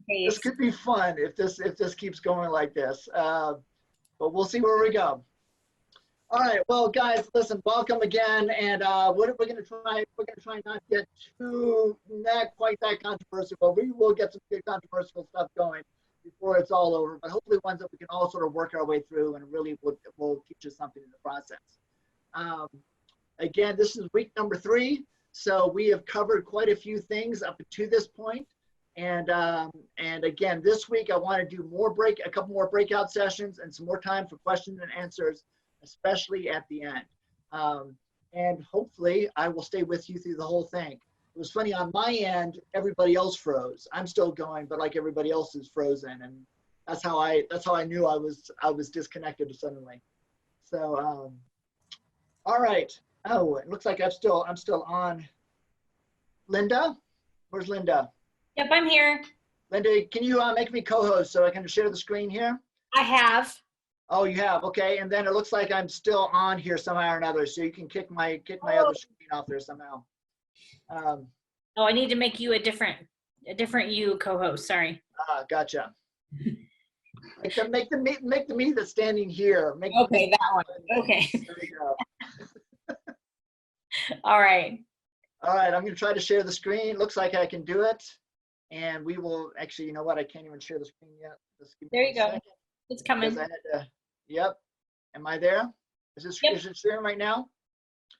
This could be fun if this keeps going like this. But we'll see where we go. All right, well, guys, listen, welcome again, and we're going to try not to get not quite that controversial, but we will get some good controversial stuff going before it's all over, but hopefully ones that we can all sort of work our way through and really will teach us something in the process. Again, this is week number 3, so we have covered quite a few things up to this point, and again, this week I want to do a couple more breakout sessions and some more time for questions and answers, especially at the end. And hopefully I will stay with you through the whole thing. It was funny, on my end, everybody else froze. I'm still going, but like everybody else is frozen. And that's how I knew I was disconnected suddenly. So, all right. Oh, it looks like I'm still on. Linda, where's Linda? Yep, I'm here. Linda, can you make me co-host so I can share the screen here? I have. Oh, you have, okay. And then it looks like I'm still on here somehow or another, so you can kick my other screen off there somehow. Oh, I need to make you a different you co-host. Sorry. Gotcha. Make the me that's standing here. Okay, that one. Okay. There we go. All right. All right, I'm going to try to share the screen. Looks like I can do it, and we will actually. You know what? I can't even share the screen yet. There you go. It's coming. Yep. Am I there? Is it sharing right now?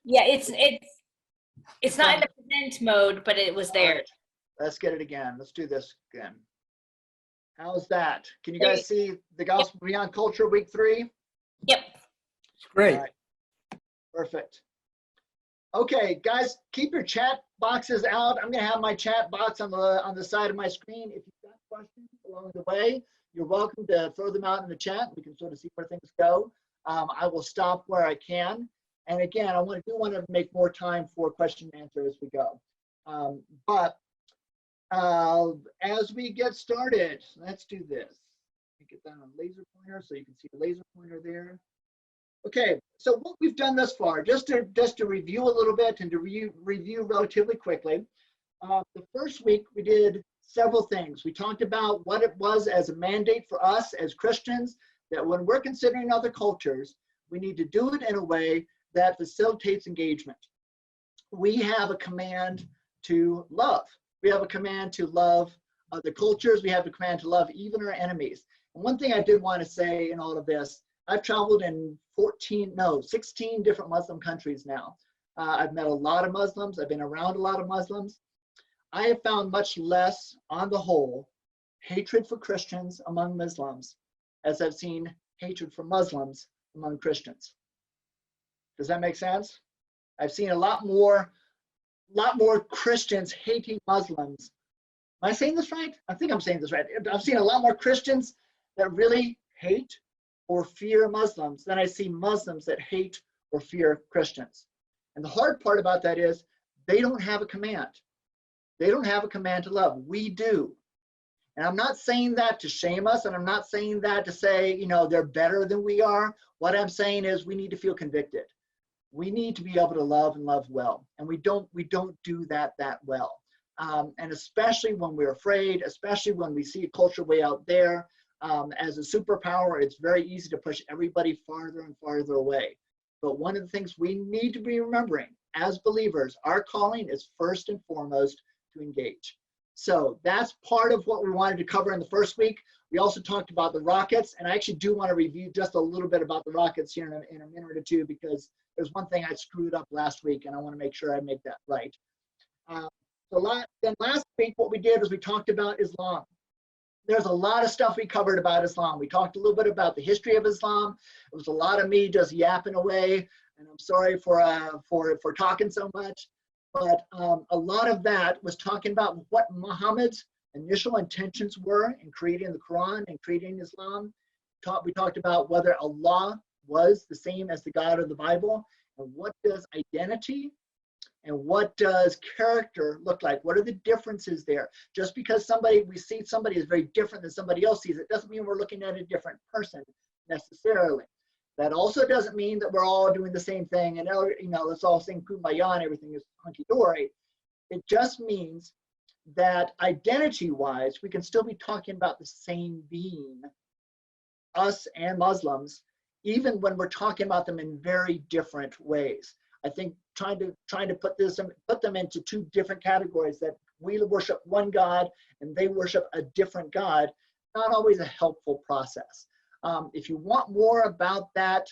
Yeah, it's not in the present mode, but it was there. Right. Let's get it again. Let's do this again. How's that? Can you guys see the Gospel Beyond Culture week 3? Yep. Great. Right. Perfect. Okay, guys, keep your chat boxes out. I'm going to have my chat box on the side of my screen. If you've got questions along the way, you're welcome to throw them out in the chat. We can sort of see where things go. I will stop where I can. And again, I do want to make more time for question and answer as we go. But as we get started, let's do this. Let me get that on laser pointer so you can see the laser pointer there. Okay, so what we've done thus far, just to review a little bit and to review relatively quickly. The first week we did several things. We talked about what it was as a mandate for us as Christians, that when we're considering other cultures, we need to do it in a way that facilitates engagement. We have a command to love. We have a command to love other cultures. We have a command to love even our enemies. And one thing I did want to say in all of this, I've traveled in 16 different Muslim countries now. I've met a lot of Muslims. I've been around a lot of Muslims. I have found much less, on the whole, hatred for Christians among Muslims as I've seen hatred for Muslims among Christians. Does that make sense? I've seen a lot more Christians hating Muslims. Am I saying this right? I think I'm saying this right. I've seen a lot more Christians that really hate or fear Muslims than I see Muslims that hate or fear Christians. And the hard part about that is they don't have a command. They don't have a command to love. We do. And I'm not saying that to shame us, and I'm not saying that to say, they're better than we are. What I'm saying is we need to feel convicted. We need to be able to love and love well. And we don't do that well. And especially when we're afraid, especially when we see a culture way out there, as a superpower, it's very easy to push everybody farther and farther away. But one of the things we need to be remembering as believers, our calling is first and foremost to engage. So that's part of what we wanted to cover in the first week. We also talked about the rockets, and I actually do want to review just a little bit about the rockets here in a minute or two, because there's one thing I screwed up last week, and I want to make sure I make that right. Then last week, what we did was we talked about Islam. There's a lot of stuff we covered about Islam. We talked a little bit about the history of Islam. It was a lot of me just yapping away, and I'm sorry for talking so much. But a lot of that was talking about what Muhammad's initial intentions were in creating the Quran and creating Islam. We talked about whether Allah was the same as the God of the Bible, and what does identity and what does character look like? What are the differences there? Just because we see somebody is very different than somebody else sees it, doesn't mean we're looking at a different person necessarily. That also doesn't mean that we're all doing the same thing and let's all sing Kumbaya and everything is hunky-dory. It just means that identity-wise, we can still be talking about the same being, us and Muslims, even when we're talking about them in very different ways. I think trying to put them into two different categories, that we worship one God and they worship a different God, not always a helpful process. If you want more about that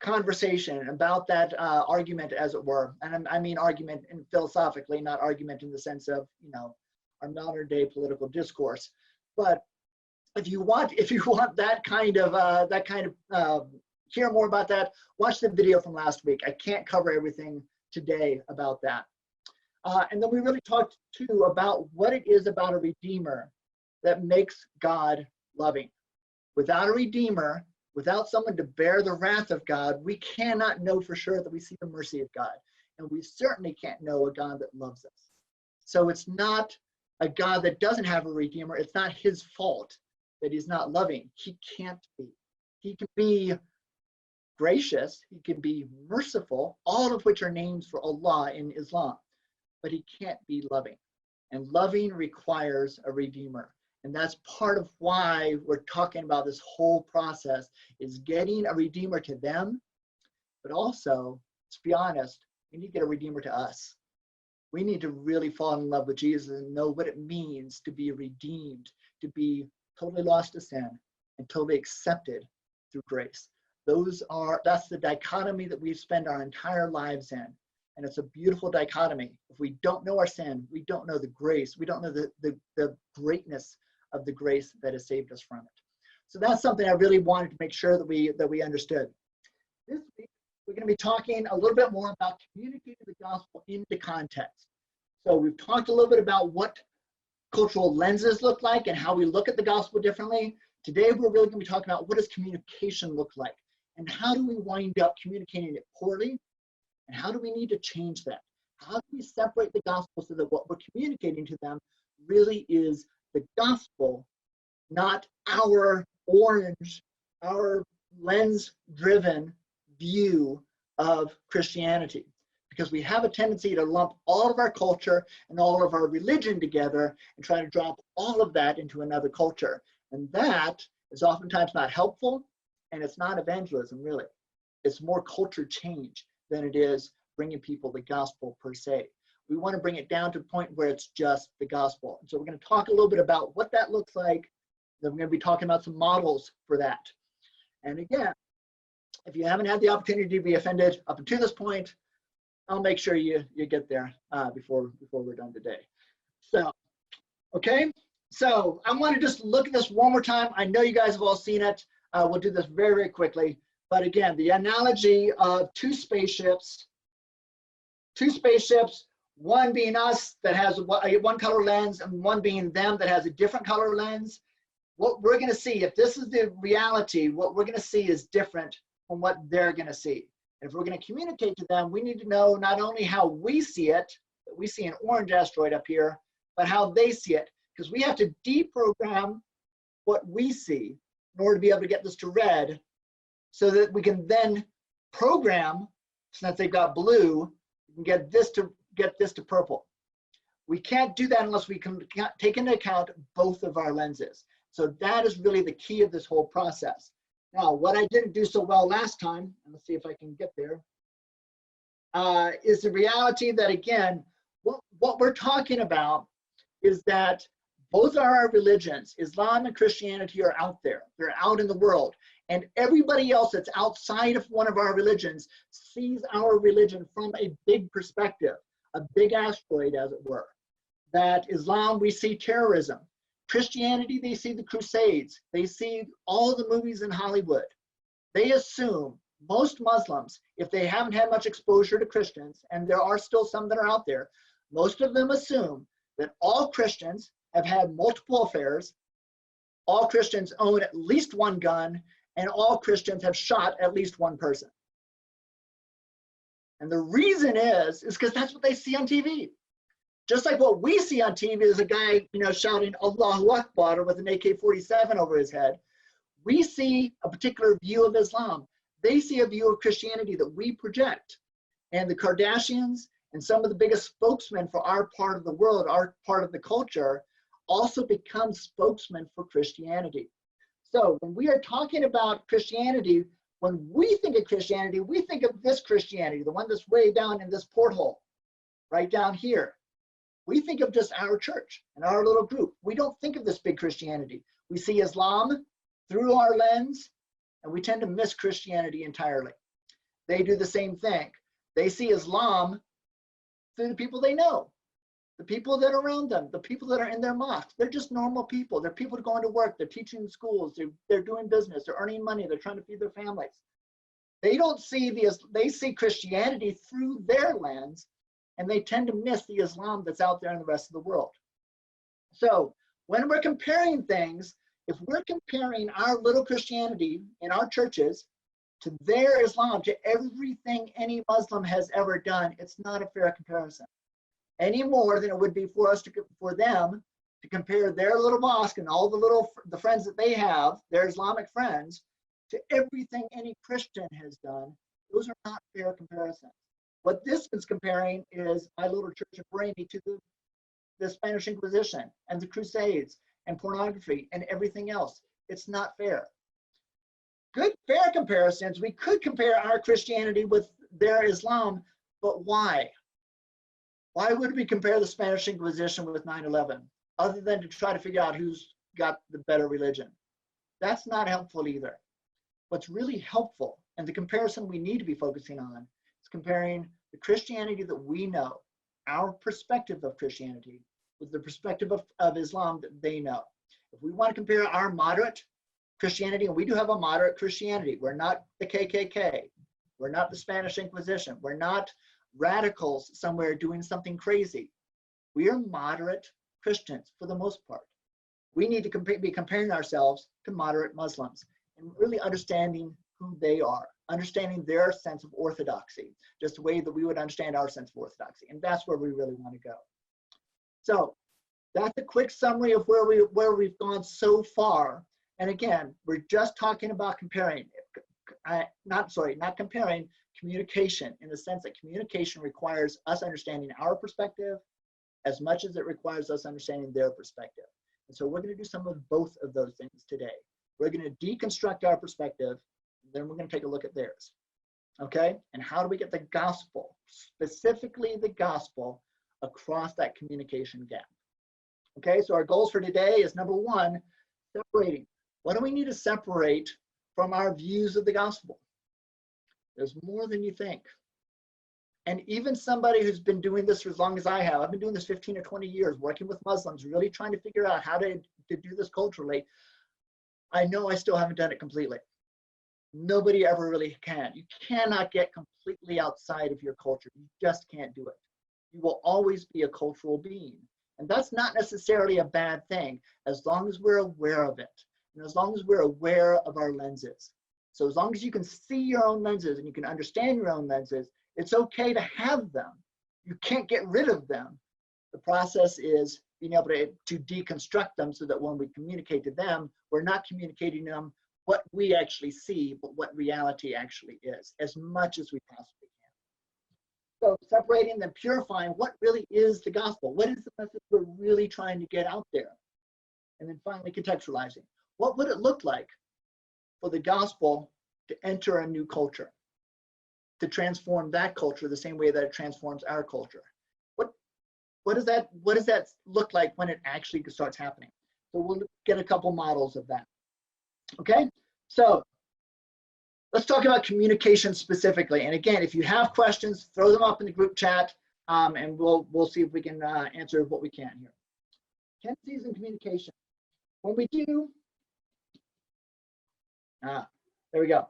conversation, about that argument, as it were, and I mean argument in philosophically, not argument in the sense of, you know, our modern day political discourse, but if you want that kind of hear more about that, watch the video from last week. I can't cover everything today about that. And then we really talked too about what it is about a redeemer that makes God loving. Without a redeemer, without someone to bear the wrath of God, we cannot know for sure that we see the mercy of God. And we certainly can't know a God that loves us. So it's not a God that doesn't have a redeemer. It's not his fault that he's not loving. He can't be. He can be gracious. He can be merciful, all of which are names for Allah in Islam. But he can't be loving. And loving requires a redeemer. And that's part of why we're talking about this whole process, is getting a redeemer to them, but also, let's be honest, we need to get a redeemer to us. We need to really fall in love with Jesus and know what it means to be redeemed, to be totally lost to sin and totally accepted through grace. That's the dichotomy that we spend our entire lives in. And it's a beautiful dichotomy. If we don't know our sin, we don't know the grace, we don't know the greatness of the grace that has saved us from it. So that's something I really wanted to make sure that we understood. This week, we're going to be talking a little bit more about communicating the gospel into context. So we've talked a little bit about what cultural lenses look like and how we look at the gospel differently. Today, we're really going to be talking about what does communication look like and how do we wind up communicating it poorly and how do we need to change that? How do we separate the gospel so that what we're communicating to them really is the gospel, not our lens-driven view of Christianity? Because we have a tendency to lump all of our culture and all of our religion together and try to drop all of that into another culture. And that is oftentimes not helpful, and it's not evangelism, really. It's more culture change than it is bringing people the gospel per se. We want to bring it down to a point where it's just the gospel. And so we're going to talk a little bit about what that looks like. Then we're going to be talking about some models for that. And again, if you haven't had the opportunity to be offended up until this point, I'll make sure you get there before we're done today. So, okay. So I want to just look at this one more time. I know you guys have all seen it. We'll do this very, very quickly. But again, the analogy of two spaceships, one being us that has one color lens and one being them that has a different color lens. What we're going to see, if this is the reality, what we're going to see is different from what they're going to see. And if we're going to communicate to them, we need to know not only how we see it, that we see an orange asteroid up here, but how they see it. Because we have to deprogram what we see in order to be able to get this to red, so that we can then program, since they've got blue, we can get this to purple. We can't do that unless we can take into account both of our lenses. So that is really the key of this whole process. Now, what I didn't do so well last time, and let's see if I can get there, is the reality that, again, what we're talking about is that both our religions, Islam and Christianity, are out there. They're out in the world. And everybody else that's outside of one of our religions sees our religion from a big perspective, a big asteroid, as it were. That Islam, we see terrorism. Christianity, they see the Crusades. They see all the movies in Hollywood. They assume, most Muslims, if they haven't had much exposure to Christians, and there are still some that are out there, most of them assume that all Christians have had multiple affairs, all Christians own at least one gun, and all Christians have shot at least one person. And the reason is because that's what they see on TV. Just like what we see on TV is a guy, shouting Allahu Akbar with an AK-47 over his head. We see a particular view of Islam. They see a view of Christianity that we project. And the Kardashians and some of the biggest spokesmen for our part of the world, our part of the culture, also become spokesmen for Christianity. So when we are talking about Christianity, when we think of Christianity, we think of this Christianity, the one that's way down in this porthole, right down here. We think of just our church and our little group. We don't think of this big Christianity. We see Islam through our lens, and we tend to miss Christianity entirely. They do the same thing. They see Islam through the people they know, the people that are around them, the people that are in their mosques. They're just normal people. They're people going to work. They're teaching in schools. They're doing business. They're earning money. They're trying to feed their families. They don't see they see Christianity through their lens, and they tend to miss the Islam that's out there in the rest of the world. So when we're comparing things, if we're comparing our little Christianity in our churches to their Islam, to everything any Muslim has ever done, it's not a fair comparison. Any more than it would be for them to compare their little mosque and all the friends that they have, their Islamic friends, to everything any Christian has done. Those are not fair comparisons. What this is comparing is my little church of Brainy to the Spanish Inquisition and the Crusades and pornography and everything else. It's not fair. Good, fair comparisons, we could compare our Christianity with their Islam, but why? Why would we compare the Spanish Inquisition with 9/11, other than to try to figure out who's got the better religion? That's not helpful either. What's really helpful, and the comparison we need to be focusing on, is comparing the Christianity that we know, our perspective of Christianity, with the perspective of Islam that they know. If we want to compare our moderate Christianity, and we do have a moderate Christianity, we're not the KKK, we're not the Spanish Inquisition, we're not radicals somewhere doing something crazy. We are moderate Christians for the most part. We need to be comparing ourselves to moderate Muslims and really understanding who they are, understanding their sense of orthodoxy, just the way that we would understand our sense of orthodoxy. And that's where we really want to go. So that's a quick summary of where we've gone so far. And again, we're just talking about comparing, not comparing, communication, in the sense that communication requires us understanding our perspective as much as it requires us understanding their perspective. And so we're going to do some of both of those things today. We're going to deconstruct our perspective, then we're going to take a look at theirs. Okay? And how do we get the gospel, specifically the gospel, across that communication gap? Okay, so our goals for today is, number one, separating. What do we need to separate from our views of the gospel? There's more than you think. And even somebody who's been doing this for as long as I have, I've been doing this 15 or 20 years, working with Muslims, really trying to figure out how to do this culturally. I know I still haven't done it completely. Nobody ever really can. You cannot get completely outside of your culture. You just can't do it. You will always be a cultural being. And that's not necessarily a bad thing, as long as we're aware of it. And as long as we're aware of our lenses. So as long as you can see your own lenses and you can understand your own lenses, it's okay to have them. You can't get rid of them. The process is being able to deconstruct them so that when we communicate to them, we're not communicating to them what we actually see, but what reality actually is, as much as we possibly can. So separating and purifying, what really is the gospel? What is the message we're really trying to get out there? And then finally contextualizing. What would it look like for the gospel to enter a new culture, to transform that culture the same way that it transforms our culture? What does that look like when it actually starts happening? So we'll get a couple models of that. Okay, so let's talk about communication specifically. And again, if you have questions, throw them up in the group chat, and we'll see if we can answer what we can here. Tendencies in communication. When we do, there we go.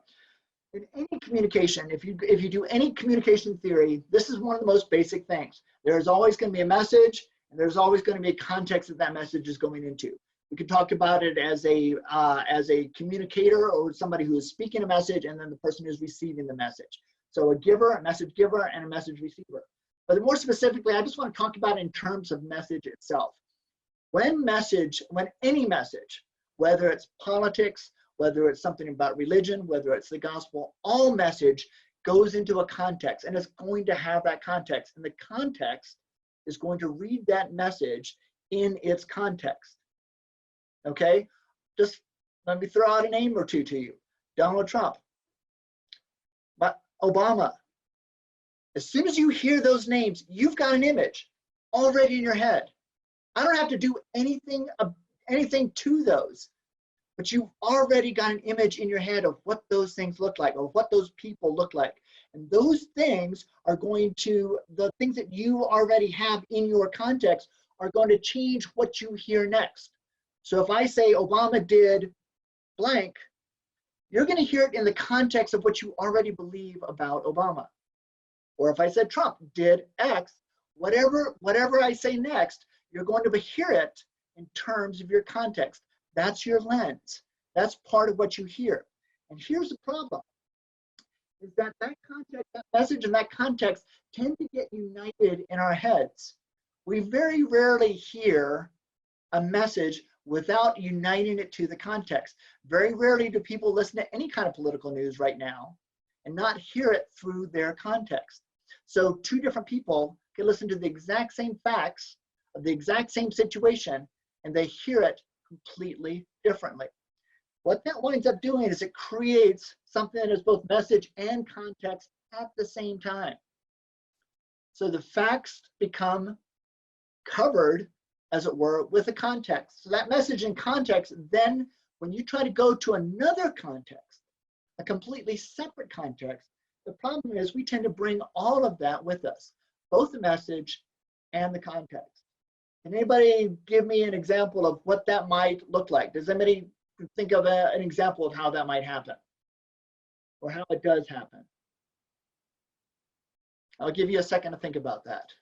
In any communication, if you do any communication theory, this is one of the most basic things. There's always going to be a message, and there's always going to be a context that message is going into. We could talk about it as a communicator, or somebody who is speaking a message, and then the person who's receiving the message. So a giver, a message giver, and a message receiver. But more specifically, I just want to talk about it in terms of message itself. When any message, whether it's politics, whether it's something about religion, whether it's the gospel, all message goes into a context, and it's going to have that context. And the context is going to read that message in its context. Okay? Just let me throw out a name or two to you. Donald Trump, but Obama. As soon as you hear those names, you've got an image already in your head. I don't have to do anything to those, but you've already got an image in your head of what those things look like, or what those people look like. And those things are going to, the things that you already have in your context are going to change what you hear next. So if I say Obama did blank, you're going to hear it in the context of what you already believe about Obama. Or if I said Trump did X, whatever I say next, you're going to hear it in terms of your context. That's your lens. That's part of what you hear. And here's the problem, is that context, that message and that context tend to get united in our heads. We very rarely hear a message without uniting it to the context. Very rarely do people listen to any kind of political news right now and not hear it through their context. So two different people can listen to the exact same facts of the exact same situation, and they hear it completely differently. What that winds up doing is it creates something that is both message and context at the same time. So the facts become covered, as it were, with a context. So that message and context, then when you try to go to another context, a completely separate context, the problem is we tend to bring all of that with us, both the message and the context. Can anybody give me an example of what that might look like? Does anybody think of an example of how that might happen, or how it does happen? I'll give you a second to think about that.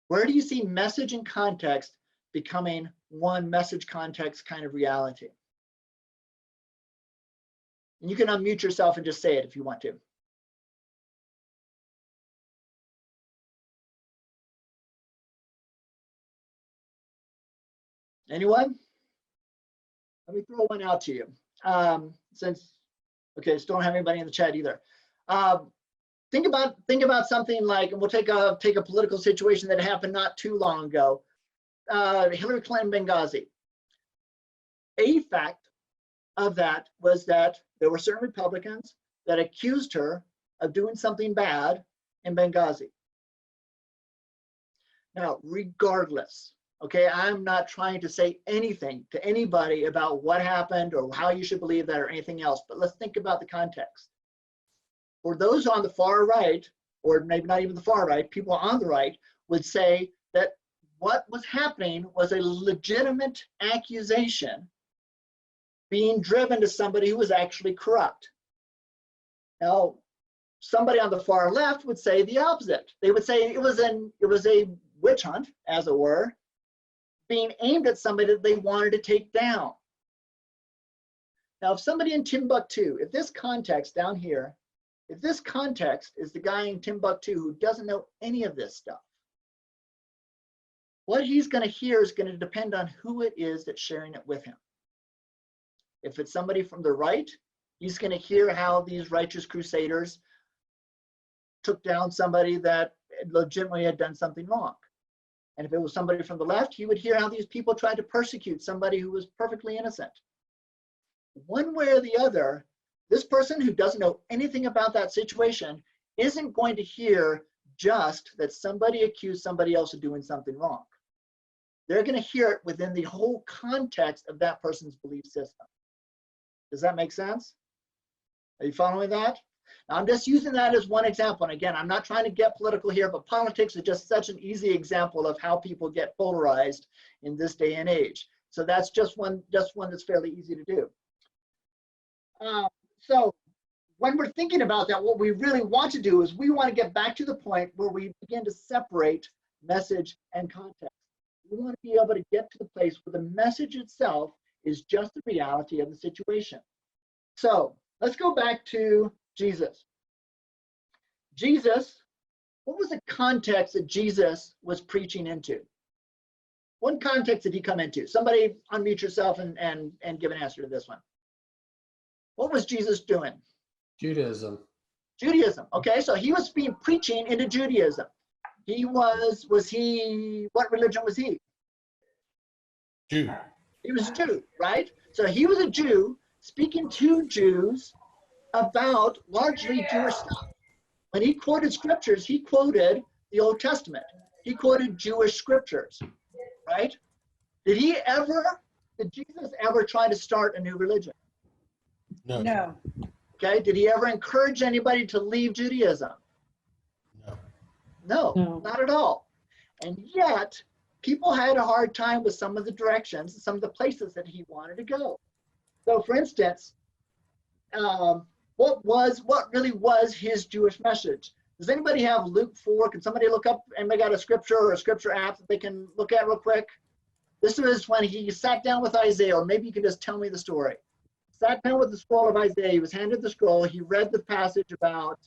Where do you see message and context becoming one message context kind of reality? And you can unmute yourself and just say it if you want to. Anyone? Let me throw one out to you. Okay, still don't have anybody in the chat either. Think about something like, and we'll take a political situation that happened not too long ago. Hillary Clinton, Benghazi. A fact of that was that there were certain Republicans that accused her of doing something bad in Benghazi. Now, regardless, okay, I'm not trying to say anything to anybody about what happened or how you should believe that or anything else, but let's think about the context. For those on the far right, or maybe not even the far right, people on the right would say that what was happening was a legitimate accusation being driven to somebody who was actually corrupt. Now, somebody on the far left would say the opposite. They would say it was a witch hunt, as it were, being aimed at somebody that they wanted to take down. Now, if somebody in Timbuktu, if this context down here, if this context is the guy in Timbuktu who doesn't know any of this stuff, what he's going to hear is going to depend on who it is that's sharing it with him. If it's somebody from the right, he's going to hear how these righteous crusaders took down somebody that legitimately had done something wrong. And if it was somebody from the left, he would hear how these people tried to persecute somebody who was perfectly innocent. One way or the other, this person who doesn't know anything about that situation isn't going to hear just that somebody accused somebody else of doing something wrong. They're going to hear it within the whole context of that person's belief system. Does that make sense? Are you following that? Now, I'm just using that as one example. And again, I'm not trying to get political here, but politics is just such an easy example of how people get polarized in this day and age. So that's just one that's fairly easy to do. So when we're thinking about that, what we really want to do is we want to get back to the point where we begin to separate message and context. We want to be able to get to the place where the message itself is just the reality of the situation. So let's go back to Jesus. Jesus, what was the context that Jesus was preaching into? What context did he come into? Somebody unmute yourself and give an answer to this one. What was Jesus doing? Judaism. Judaism. Okay, so he was preaching into Judaism. What religion was he? Jew. He was a Jew, right? So he was a Jew speaking to Jews about largely Jewish stuff. When he quoted scriptures, he quoted the Old Testament. He quoted Jewish scriptures, right? Did Jesus ever try to start a new religion? No. No. Okay, did he ever encourage anybody to leave Judaism? No. No, not at all. And yet, people had a hard time with some of the directions and some of the places that he wanted to go. So, for instance, what really was his Jewish message? Does anybody have Luke 4? Can somebody look up? Anybody got a scripture or a scripture app that they can look at real quick? This was when he sat down with Isaiah, or maybe you can just tell me the story. Sat down with the scroll of Isaiah. He was handed the scroll. He read the passage about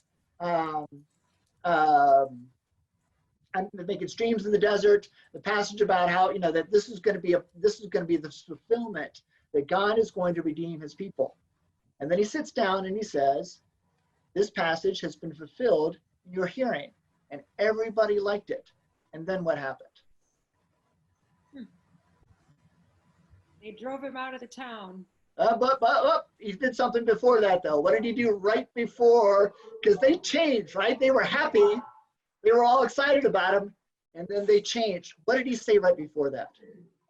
making streams in the desert. The passage about how that this is going to be the fulfillment that God is going to redeem His people. And then he sits down and he says, "This passage has been fulfilled in your hearing," and everybody liked it. And then what happened? They drove him out of the town. But he did something before that, though. What did he do right before? Because they changed, right? They were happy. They were all excited about him. And then they changed. What did he say right before that?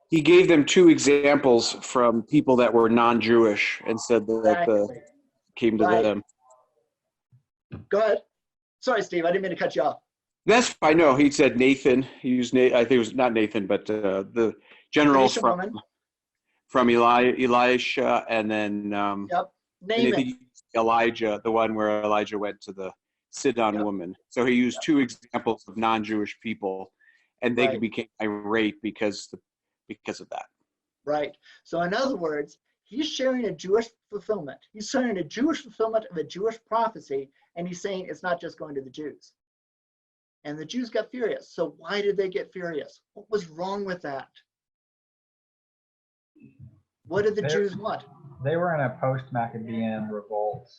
He gave them two examples from people that were non-Jewish and said that Exactly. came to Right. them. Go ahead. Sorry, Steve. I didn't mean to cut you off. That's I know. He said Nathan. He used I think it was not Nathan, but the general Phoenician woman. from Elisha, and then Yep. and I Name think it. Elijah, the one where Elijah went to the Sidon Yep. woman. So he used two examples of non-Jewish people, and they Right. became irate because of that. Right. So in other words, he's sharing a Jewish fulfillment. He's sharing a Jewish fulfillment of a Jewish prophecy, and he's saying it's not just going to the Jews. And the Jews got furious. So why did they get furious? What was wrong with that? What did the Jews want? They were in a post-Maccabean revolt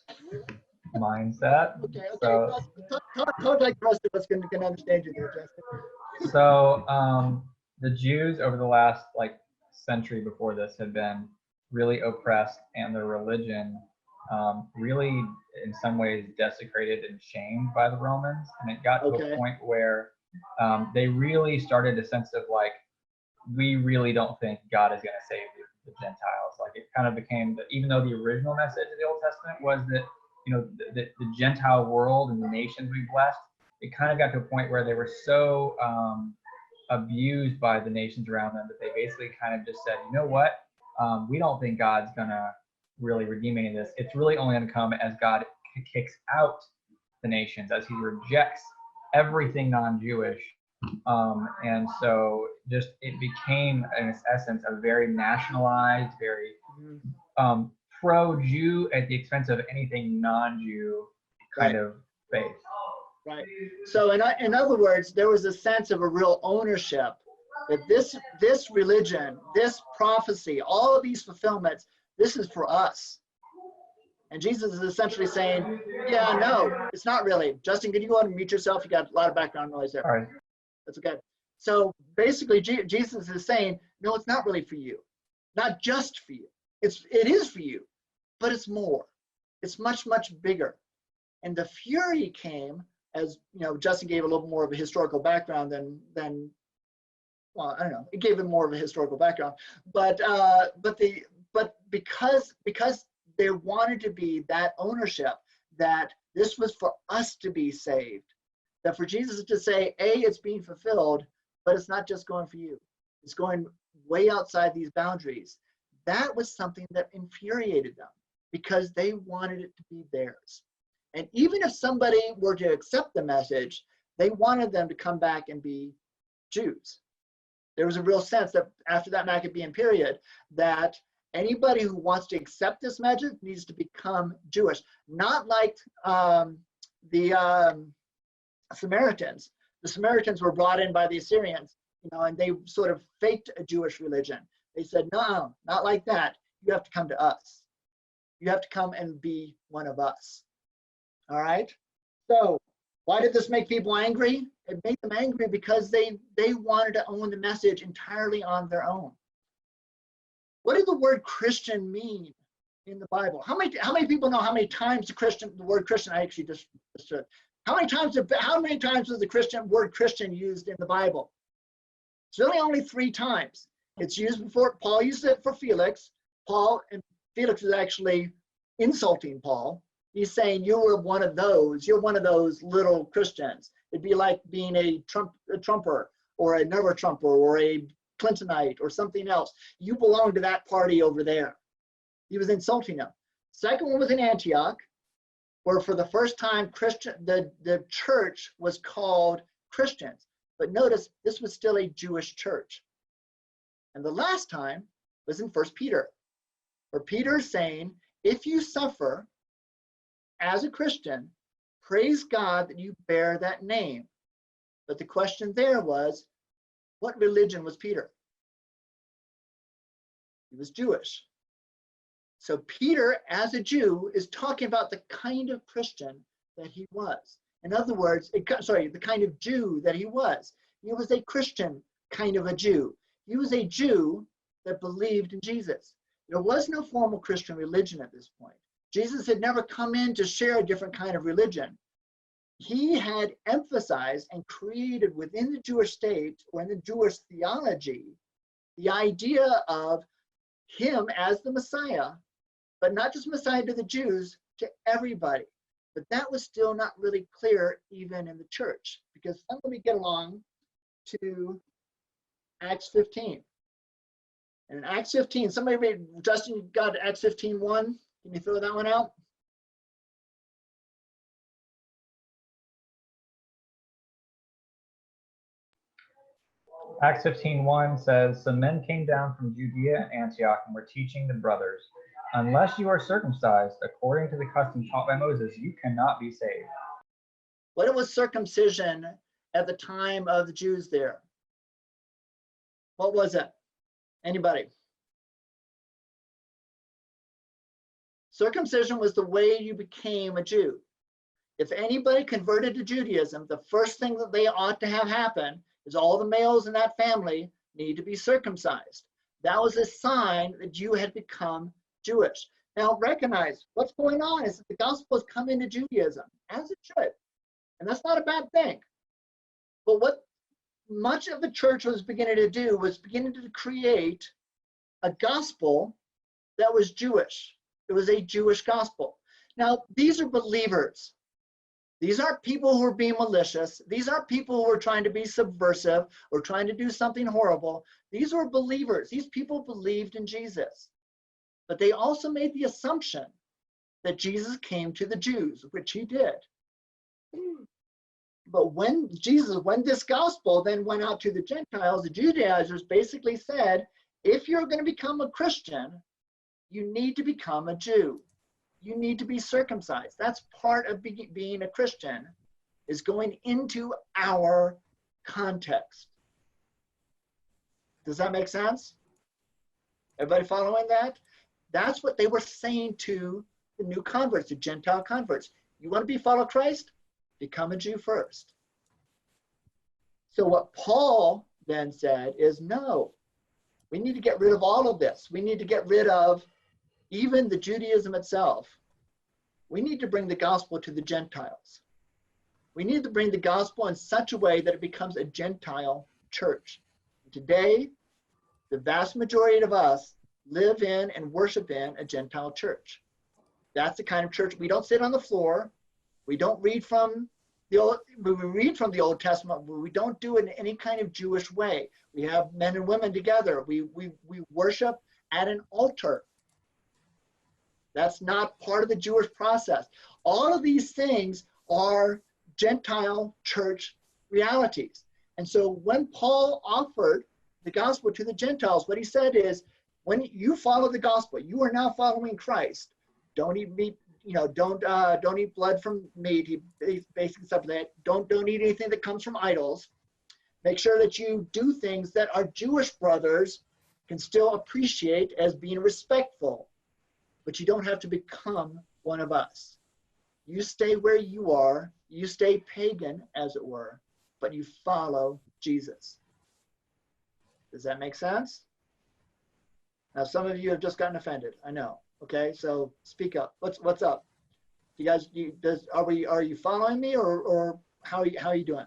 mindset. Okay. So, Talk like the rest of us can understand you there, Justin. so the Jews over the last century before this had been really oppressed, and their religion really in some ways desecrated and shamed by the Romans. And it got to Okay. a point where they really started a sense of we really don't think God is going to save the Gentiles. It kind of became that, even though the original message of the Old Testament was that the Gentile world and the nations we blessed, it kind of got to a point where they were so abused by the nations around them that they basically kind of just said, you know what, we don't think God's gonna really redeem any of this. It's really only gonna come as God kicks out the nations, as He rejects everything non-Jewish. And so just it became, in its essence, a very nationalized, very pro-Jew at the expense of anything non-Jew kind of faith. Right. So in other words, there was a sense of a real ownership that this religion, this prophecy, all of these fulfillments, this is for us. And Jesus is essentially saying, yeah, no, it's not really. Justin, can you go ahead and mute yourself? You got a lot of background noise there. All right. That's okay. So basically, Jesus is saying, no, it's not really for you. Not just for you. It is for you, but it's more. It's much, much bigger. And the fury came, as Justin gave a little more of a historical background than well, I don't know. It gave him more of a historical background, but because there wanted to be that ownership that this was for us to be saved, that for Jesus to say, it's being fulfilled, but it's not just going for you. It's going way outside these boundaries. That was something that infuriated them because they wanted it to be theirs. And even if somebody were to accept the message, they wanted them to come back and be Jews. There was a real sense that after that Maccabean period, that anybody who wants to accept this message needs to become Jewish. Not like the Samaritans. The Samaritans were brought in by the Assyrians, and they sort of faked a Jewish religion. They said, no, not like that. You have to come to us. You have to come and be one of us. All right? So why did this make people angry? It made them angry because they wanted to own the message entirely on their own. What did the word Christian mean in the Bible? How many people know how many times the word Christian, I actually just how many times was the word Christian used in the Bible? It's really only 3 times. It's used before Paul used it for Felix. And Felix was actually insulting Paul. He's saying you're one of those little Christians. It'd be like being a Trumper or a never Trumper or a Clintonite or something else. You belong to that party over there. He was insulting them. Second one was in Antioch, where for the first time the church was called Christians. But notice this was still a Jewish church. And the last time was in 1 Peter, where Peter is saying, if you suffer as a Christian, praise God that you bear that name. But the question there was, what religion was Peter? He was Jewish. So Peter, as a Jew, is talking about the kind of Christian that he was. In other words, the kind of Jew that he was. He was a Christian kind of a Jew. He was a Jew that believed in Jesus. There was no formal Christian religion at this point. Jesus had never come in to share a different kind of religion. He had emphasized and created within the Jewish state or in the Jewish theology the idea of him as the Messiah, but not just Messiah to the Jews, to everybody. But that was still not really clear even in the church, because let me get along to Acts 15. And in Acts 15, somebody read, Justin, you got Acts 15:1? Can you throw that one out? Acts 15:1 says, some men came down from Judea and Antioch and were teaching the brothers, unless you are circumcised according to the custom taught by Moses, you cannot be saved. What was circumcision at the time of the Jews there? What was it? Anybody? Circumcision was the way you became a Jew. If anybody converted to Judaism, the first thing that they ought to have happen is all the males in that family need to be circumcised. That was a sign that you had become Jewish. Now recognize what's going on is that the gospel has come into Judaism, as it should. And that's not a bad thing. But what much of the church was beginning to do was beginning to create a gospel that was Jewish. It was a Jewish gospel. Now, these are believers. These aren't people who are being malicious. These aren't people who are trying to be subversive or trying to do something horrible. These were believers. These people believed in Jesus. But they also made the assumption that Jesus came to the Jews, which he did. But when this gospel then went out to the Gentiles, the Judaizers basically said, if you're going to become a Christian, you need to become a Jew. You need to be circumcised. That's part of being a Christian, is going into our context. Does that make sense? Everybody following that? That's what they were saying to the new converts, the Gentile converts. You want to follow Christ? Become a Jew first. So what Paul then said is, no, we need to get rid of all of this. We need to get rid of even the Judaism itself. We need to bring the gospel to the Gentiles. We need to bring the gospel in such a way that it becomes a Gentile church. Today, the vast majority of us live in and worship in a Gentile church. That's the kind of church. We don't sit on the floor. We don't read from the Old Testament, but we don't do it in any kind of Jewish way. We have men and women together. We worship at an altar. That's not part of the Jewish process. All of these things are Gentile church realities. And so when Paul offered the gospel to the Gentiles, what he said is, when you follow the gospel, you are now following Christ. Don't eat meat, don't eat blood from meat. He basically stuff like that. Don't eat anything that comes from idols. Make sure that you do things that our Jewish brothers can still appreciate as being respectful. but you don't have to become one of us. You stay where you are, you stay pagan, as it were, but you follow Jesus. Does that make sense? Now, some of you have just gotten offended. I know. Okay, so speak up. What's up? You guys, are you following me, or how are you doing?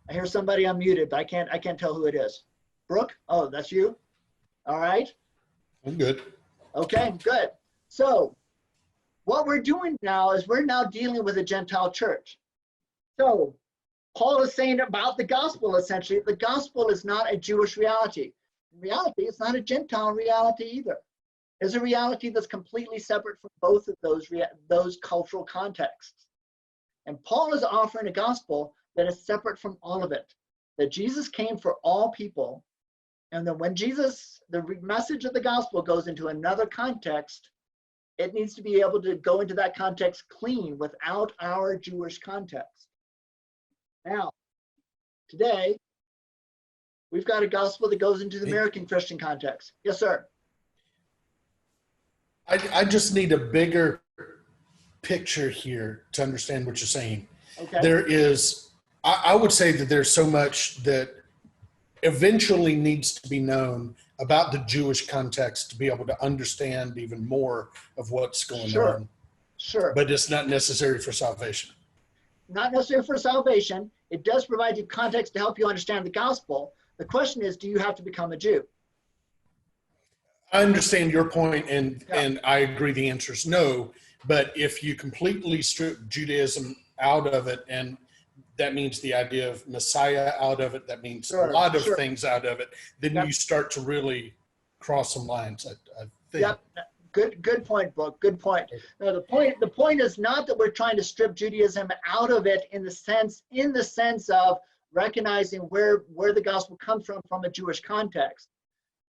I hear somebody unmuted, but I can't tell who it is. Brooke? Oh, that's you? All right. I'm good. Okay, good. So what we're doing now is we're now dealing with a Gentile church. So Paul is saying about the gospel, essentially, the gospel is not a Jewish reality. In reality, it's not a Gentile reality either. It's a reality that's completely separate from both of those cultural contexts. And Paul is offering a gospel that is separate from all of it, that Jesus came for all people. And then when the message of the gospel goes into another context, it needs to be able to go into that context clean without our Jewish context. Now, today, we've got a gospel that goes into the American Christian context. Yes, sir. I just need a bigger picture here to understand what you're saying. Okay. There is, I would say that there's so much that eventually needs to be known about the Jewish context to be able to understand even more of what's going on. Sure. But it's not necessary for salvation. Not necessarily for salvation. It does provide you context to help you understand the gospel. The question is, do you have to become a Jew? I understand your point, and Yeah. and I agree the answer is no. But if you completely strip Judaism out of it, and that means the idea of Messiah out of it, that means a lot of things out of it, then you start to really cross some lines, I think. Yep. Good point, Brooke. Good point. Now, the point is not that we're trying to strip Judaism out of it in the sense of recognizing where the gospel comes from a Jewish context,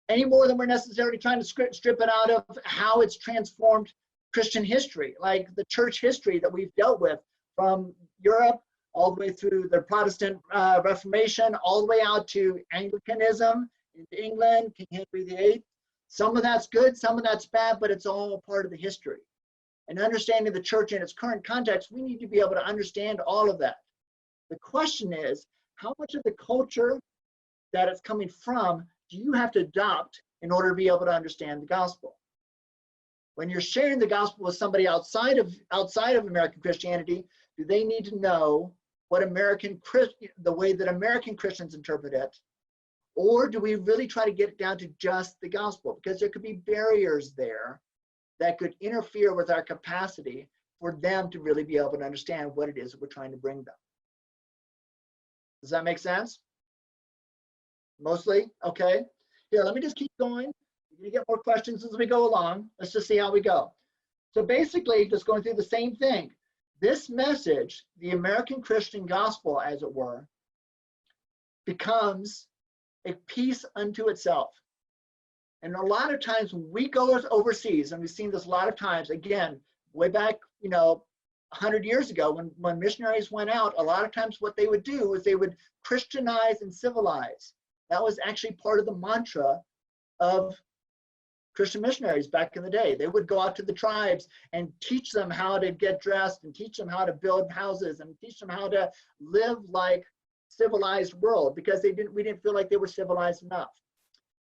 any more than we're necessarily trying to strip it out of how it's transformed Christian history, like the church history that we've dealt with from Europe all the way through the Protestant Reformation, all the way out to Anglicanism in England, King Henry VIII. Some of that's good, some of that's bad, but it's all part of the history. And understanding the church in its current context, we need to be able to understand all of that. The question is, how much of the culture that it's coming from do you have to adopt in order to be able to understand the gospel? When you're sharing the gospel with somebody outside of American Christianity, do they need to know what the way that American Christians interpret it? Or do we really try to get it down to just the gospel? Because there could be barriers there that could interfere with our capacity for them to really be able to understand what it is that we're trying to bring them. Does that make sense? Mostly? Okay. Here, let me just keep going. You're going to get more questions as we go along. Let's just see how we go. So basically, just going through the same thing. This message, the American Christian gospel, as it were, becomes a piece unto itself. And a lot of times when we go overseas, and we've seen this a lot of times, again, way back, 100 years ago, when missionaries went out, a lot of times what they would do is they would Christianize and civilize. That was actually part of the mantra of Christian missionaries back in the day. They would go out to the tribes and teach them how to get dressed and teach them how to build houses and teach them how to live like civilized world, because we didn't feel like they were civilized enough.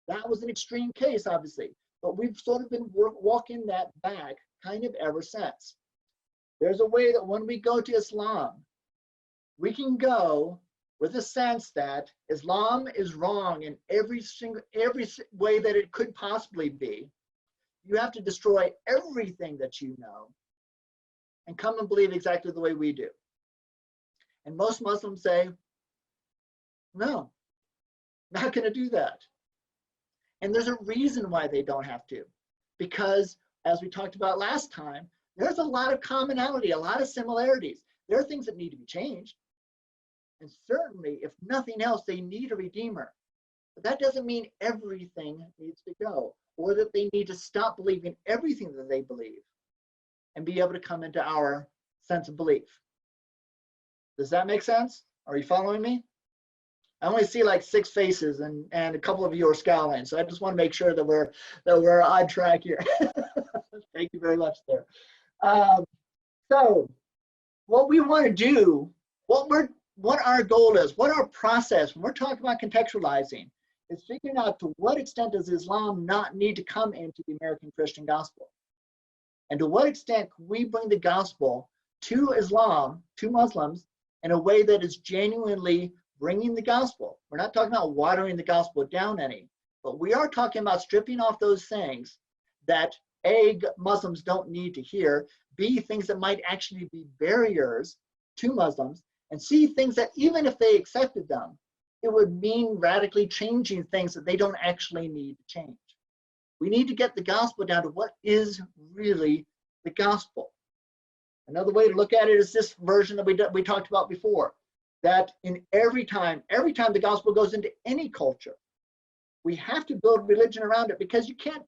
That was an extreme case, obviously, but we've sort of been walking that back kind of ever since. There's a way that when we go to Islam, we can go with a sense that Islam is wrong in every way that it could possibly be. You have to destroy everything that you know and come and believe exactly the way we do. And most Muslims say, no, not going to do that. And there's a reason why they don't have to. Because, as we talked about last time, there's a lot of commonality, a lot of similarities. There are things that need to be changed. And certainly, if nothing else, they need a redeemer. But that doesn't mean everything needs to go, or that they need to stop believing everything that they believe and be able to come into our sense of belief. Does that make sense? Are you following me? I only see like 6 faces, and a couple of you are scowling. So I just want to make sure that we're on track here. Thank you very much there. So what we want to do, what our goal is, what our process, when we're talking about contextualizing, is figuring out to what extent does Islam not need to come into the American Christian gospel? And to what extent can we bring the gospel to Islam, to Muslims, in a way that is genuinely bringing the gospel? We're not talking about watering the gospel down any, but we are talking about stripping off those things that A, Muslims don't need to hear, B, things that might actually be barriers to Muslims, and C, things that even if they accepted them, it would mean radically changing things that they don't actually need to change. We need to get the gospel down to what is really the gospel. Another way to look at it is this version that we talked about before, that in every time the gospel goes into any culture, we have to build religion around it, because you can't,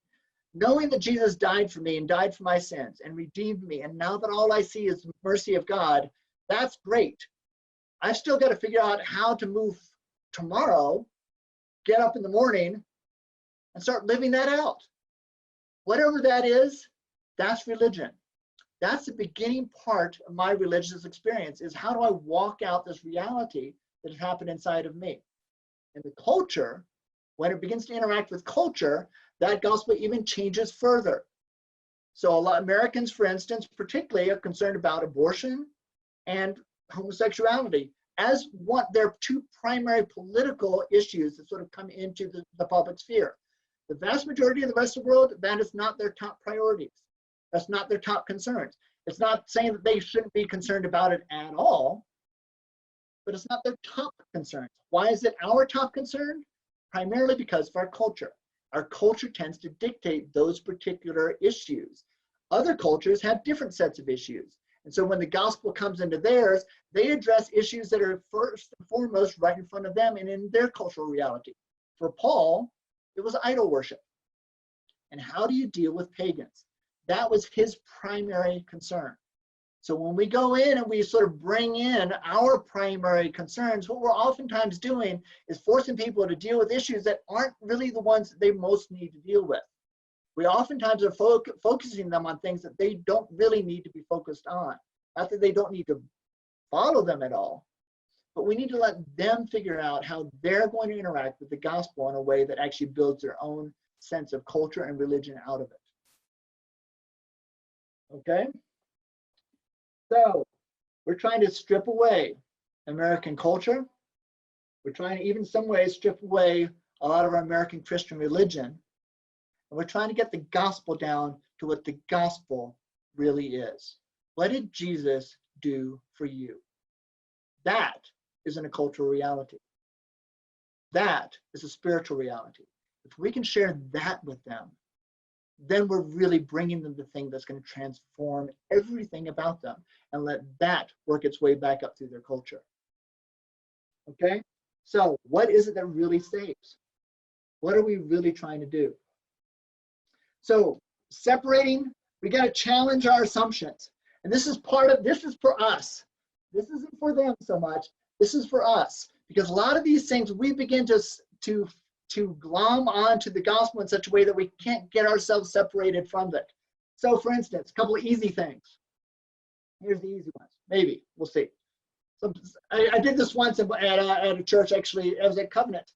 knowing that Jesus died for me and died for my sins and redeemed me, and now that all I see is the mercy of God, that's great. I've still got to figure out how to move tomorrow, get up in the morning, and start living that out. Whatever that is, that's religion. That's the beginning part of my religious experience, is how do I walk out this reality that has happened inside of me? And the culture, when it begins to interact with culture, that gospel even changes further. So a lot of Americans, for instance, particularly are concerned about abortion and homosexuality as their 2 primary political issues that sort of come into the public sphere. The vast majority of the rest of the world, that is not their top priorities. That's not their top concerns. It's not saying that they shouldn't be concerned about it at all, but it's not their top concerns. Why is it our top concern? Primarily because of our culture. Our culture tends to dictate those particular issues. Other cultures have different sets of issues. And so when the gospel comes into theirs, they address issues that are first and foremost right in front of them and in their cultural reality. For Paul, it was idol worship. And how do you deal with pagans? That was his primary concern. So when we go in and we sort of bring in our primary concerns, what we're oftentimes doing is forcing people to deal with issues that aren't really the ones that they most need to deal with. We oftentimes are focusing them on things that they don't really need to be focused on. Not that they don't need to follow them at all, but we need to let them figure out how they're going to interact with the gospel in a way that actually builds their own sense of culture and religion out of it. Okay? So we're trying to strip away American culture. We're trying to, even in some ways, strip away a lot of our American Christian religion. And we're trying to get the gospel down to what the gospel really is. What did Jesus do for you? That isn't a cultural reality. That is a spiritual reality. If we can share that with them, then we're really bringing them the thing that's going to transform everything about them and let that work its way back up through their culture. Okay? So what is it that really saves? What are we really trying to do? So separating, we got to challenge our assumptions. And this is for us. This isn't for them so much. This is for us. Because a lot of these things we begin to glom onto the gospel in such a way that we can't get ourselves separated from it. So for instance, a couple of easy things. Here's the easy ones. Maybe, we'll see. So I did this once at a church, actually. I was at Covenant.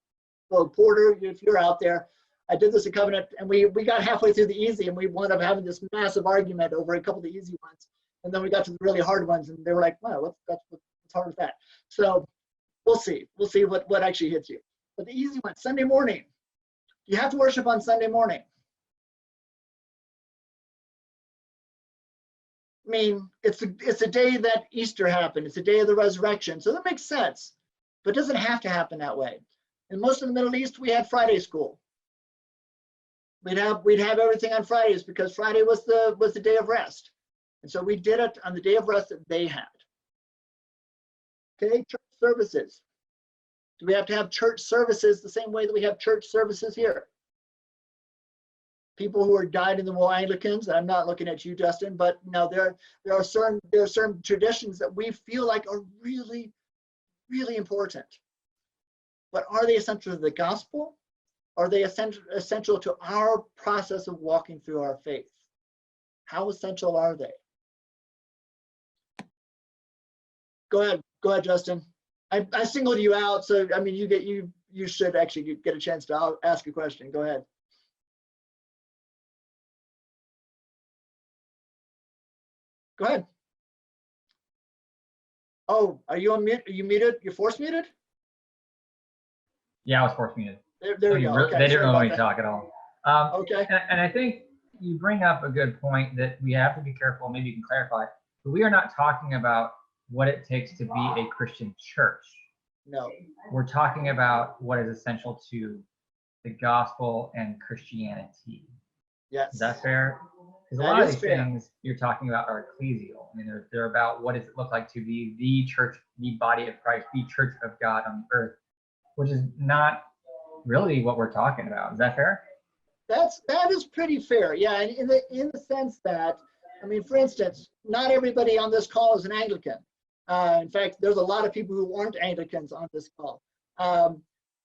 So Porter, if you're out there, I did this at Covenant, and we got halfway through the easy, and we wound up having this massive argument over a couple of the easy ones. And then we got to the really hard ones, and they were like, wow, what's hard with that? So we'll see. We'll see what actually hits you. But the easy one, Sunday morning. You have to worship on Sunday morning. I mean, it's a day that Easter happened. It's a day of the resurrection. So that makes sense. But it doesn't have to happen that way. In most of the Middle East, we had Friday school. We'd have everything on Fridays because Friday was the day of rest. And so we did it on the day of rest that they had. Okay, church services. Do we have to have church services the same way that we have church services here? People who are dyed in the wool Anglicans, I'm not looking at you, Justin, but no, there are certain traditions that we feel like are really, really important. but are they essential to the gospel? Are they essential to our process of walking through our faith? How essential are they? Go ahead, Justin. I singled you out, so I mean, you should actually get a chance to ask a question. Go ahead. Go ahead. Oh, are you on mute? Are you muted? You're force muted? Yeah, I was force muted. There we go. Okay, They didn't sorry let about me that. talk at all. Okay. And I think you bring up a good point that we have to be careful. Maybe you can clarify. But we are not talking about what it takes to be a Christian church. No. We're talking about what is essential to the gospel and Christianity. Yes. Is that fair? Because a That lot of is these fair. things you're talking about are ecclesial. I mean, they're about what does it look like to be the church, the body of Christ, the church of God on the earth, which is not really what we're talking about. Is that fair? That is pretty fair. Yeah, and in the sense that, I mean, for instance, not everybody on this call is an Anglican. In fact, there's a lot of people who aren't Anglicans on this call.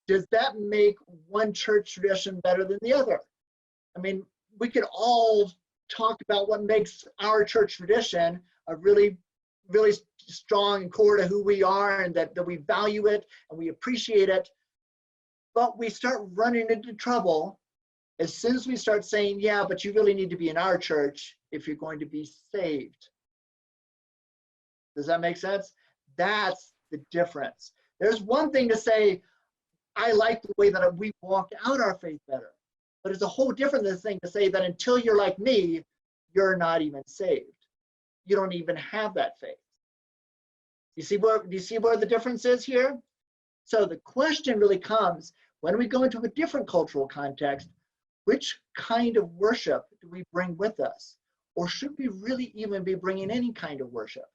Does that make one church tradition better than the other? I mean, we could all talk about what makes our church tradition a really, really strong and core to who we are, and that we value it and we appreciate it. But we start running into trouble as soon as we start saying, yeah, but you really need to be in our church if you're going to be saved. Does that make sense? That's the difference. There's one thing to say, I like the way that we walk out our faith better. But it's a whole different thing to say that until you're like me, you're not even saved. You don't even have that faith. Do you see where the difference is here? So the question really comes, when we go into a different cultural context, which kind of worship do we bring with us? Or should we really even be bringing any kind of worship?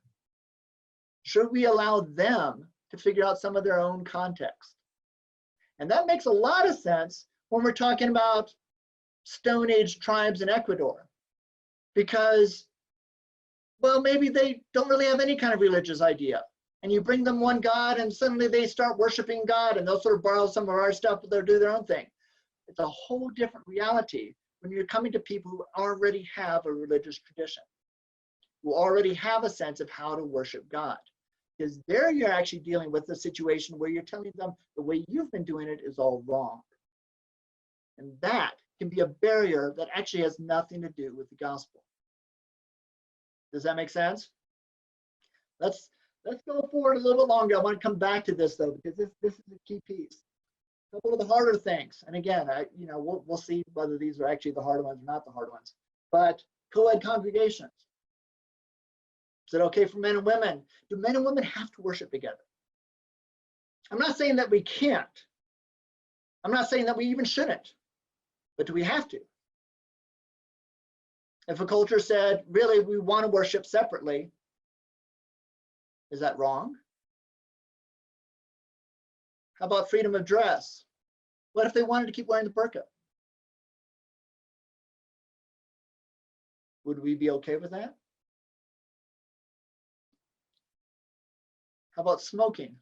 Should we allow them to figure out some of their own context? And that makes a lot of sense when we're talking about Stone Age tribes in Ecuador, because, well, maybe they don't really have any kind of religious idea. And you bring them one God and suddenly they start worshiping God, and they'll sort of borrow some of our stuff, but they'll do their own thing. It's a whole different reality when you're coming to people who already have a religious tradition, who already have a sense of how to worship God. Because there you're actually dealing with a situation where you're telling them the way you've been doing it is all wrong. And that can be a barrier that actually has nothing to do with the gospel. Does that make sense? Let's go forward a little bit longer. I want to come back to this though, because this is a key piece. A couple of the harder things, and again, we'll see whether these are actually the hard ones or not the hard ones. But co-ed congregations. Is it okay for men and women? Do men and women have to worship together? I'm not saying that we can't. I'm not saying that we even shouldn't. But do we have to? If a culture said, really, we want to worship separately, is that wrong? How about freedom of dress? What if they wanted to keep wearing the burqa? Would we be okay with that? How about smoking?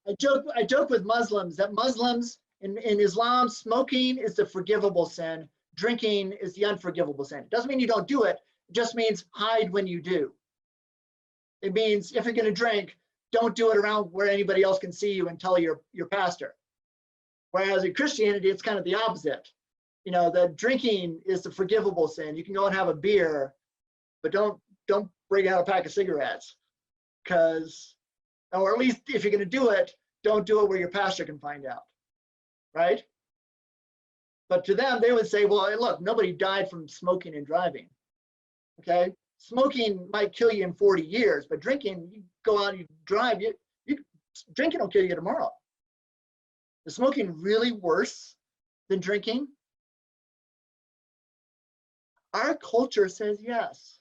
I joke with Muslims that Muslims in Islam, smoking is the forgivable sin, drinking is the unforgivable sin. It doesn't mean you don't do it, it just means hide when you do. It means if you're going to drink, don't do it around where anybody else can see you and tell your pastor. Whereas in Christianity, it's kind of the opposite. You know, the drinking is the forgivable sin. You can go and have a beer, but don't bring out a pack of cigarettes, because, or at least if you're going to do it, don't do it where your pastor can find out, right? But to them, they would say, well, look, nobody died from smoking and driving, okay? Smoking might kill you in 40 years, but drinking, you go out and you drive, drinking will kill you tomorrow. Is smoking really worse than drinking? Our culture says yes.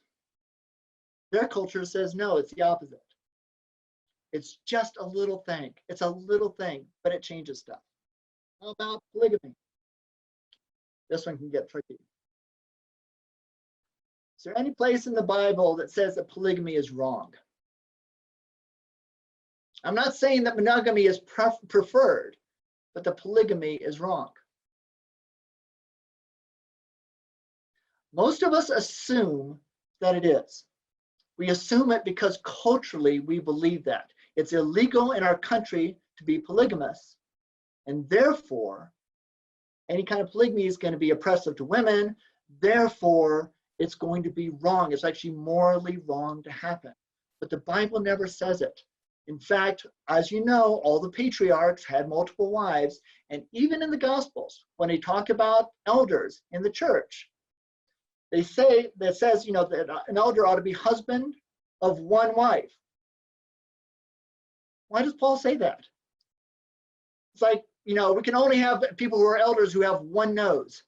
Their culture says no, it's the opposite. It's just a little thing. It's a little thing, but it changes stuff. How about polygamy? This one can get tricky. Is there any place in the Bible that says that polygamy is wrong? I'm not saying that monogamy is preferred, but the polygamy is wrong. Most of us assume that it is. We assume it because culturally we believe that. It's illegal in our country to be polygamous, and therefore any kind of polygamy is going to be oppressive to women. Therefore, it's going to be wrong. It's actually morally wrong to happen. But the Bible never says it. In fact, as you know, all the patriarchs had multiple wives, and even in the Gospels, when they talk about elders in the church, they say, that says, you know, that an elder ought to be husband of one wife. Why does Paul say that? It's like, you know, we can only have people who are elders who have one nose.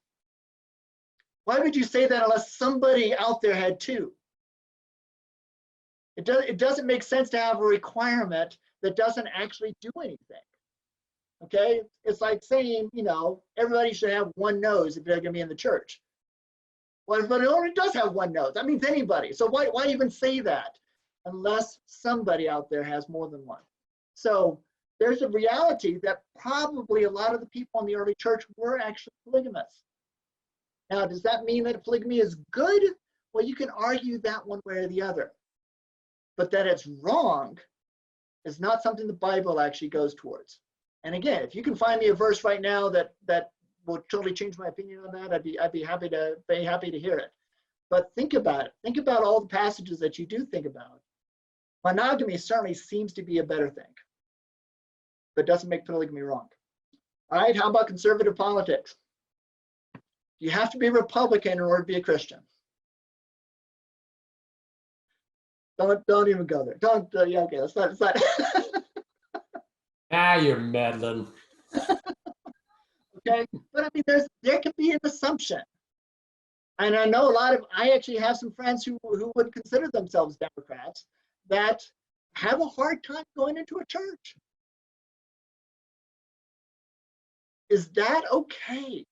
Why would you say that unless somebody out there had two? It doesn't make sense to have a requirement that doesn't actually do anything. Okay? It's like saying, you know, everybody should have one nose if they're going to be in the church. Well, everybody already does have one nose. That means anybody. So why even say that unless somebody out there has more than one? So there's a reality that probably a lot of the people in the early church were actually polygamous. Now, does that mean that polygamy is good? Well, you can argue that one way or the other. But that it's wrong is not something the Bible actually goes towards. And again, if you can find me a verse right now that will totally change my opinion on that, I'd be happy to hear it. But think about it. Think about all the passages that you do think about. Monogamy certainly seems to be a better thing, but doesn't make polygamy wrong. All right, how about conservative politics? You have to be Republican in order to be a Christian. Don't even go there. Don't. Yeah, okay. That's not. Ah, you're meddling. Okay, but I mean, there can be an assumption, and I know I actually have some friends who would consider themselves Democrats that have a hard time going into a church. Is that okay?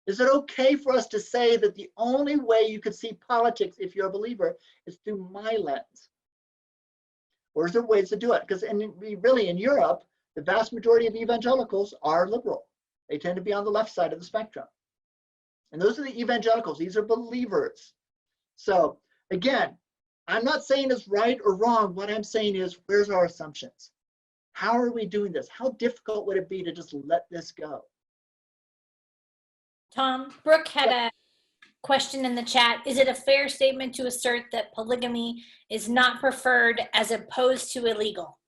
Is it okay for us to say that the only way you could see politics if you're a believer is through my lens? Or is there ways to do it? Because really in Europe, the vast majority of evangelicals are liberal. They tend to be on the left side of the spectrum. And those are the evangelicals. These are believers. So again, I'm not saying it's right or wrong. What I'm saying is, where's our assumptions? How are we doing this? How difficult would it be to just let this go? Tom, Brooke had a question in the chat. Is it a fair statement to assert that polygamy is not preferred as opposed to illegal?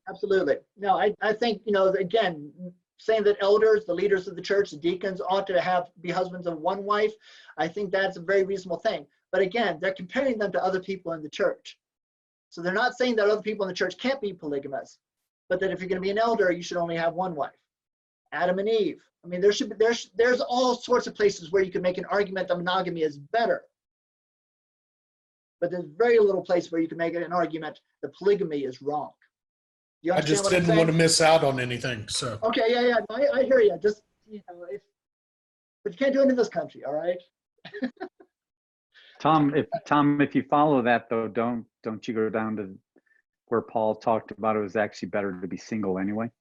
Absolutely. No, I think, you know, again, saying that elders, the leaders of the church, the deacons ought to be husbands of one wife, I think that's a very reasonable thing. But again, they're comparing them to other people in the church. So they're not saying that other people in the church can't be polygamous, but that if you're going to be an elder, you should only have one wife. Adam and Eve. I mean, there's all sorts of places where you can make an argument that monogamy is better. But there's very little place where you can make an argument that polygamy is wrong. You I just didn't want to miss out on anything. So okay, yeah, I hear you. Just, you know, but you can't do it in this country, all right? Tom, if you follow that though, don't you go down to where Paul talked about it was actually better to be single anyway?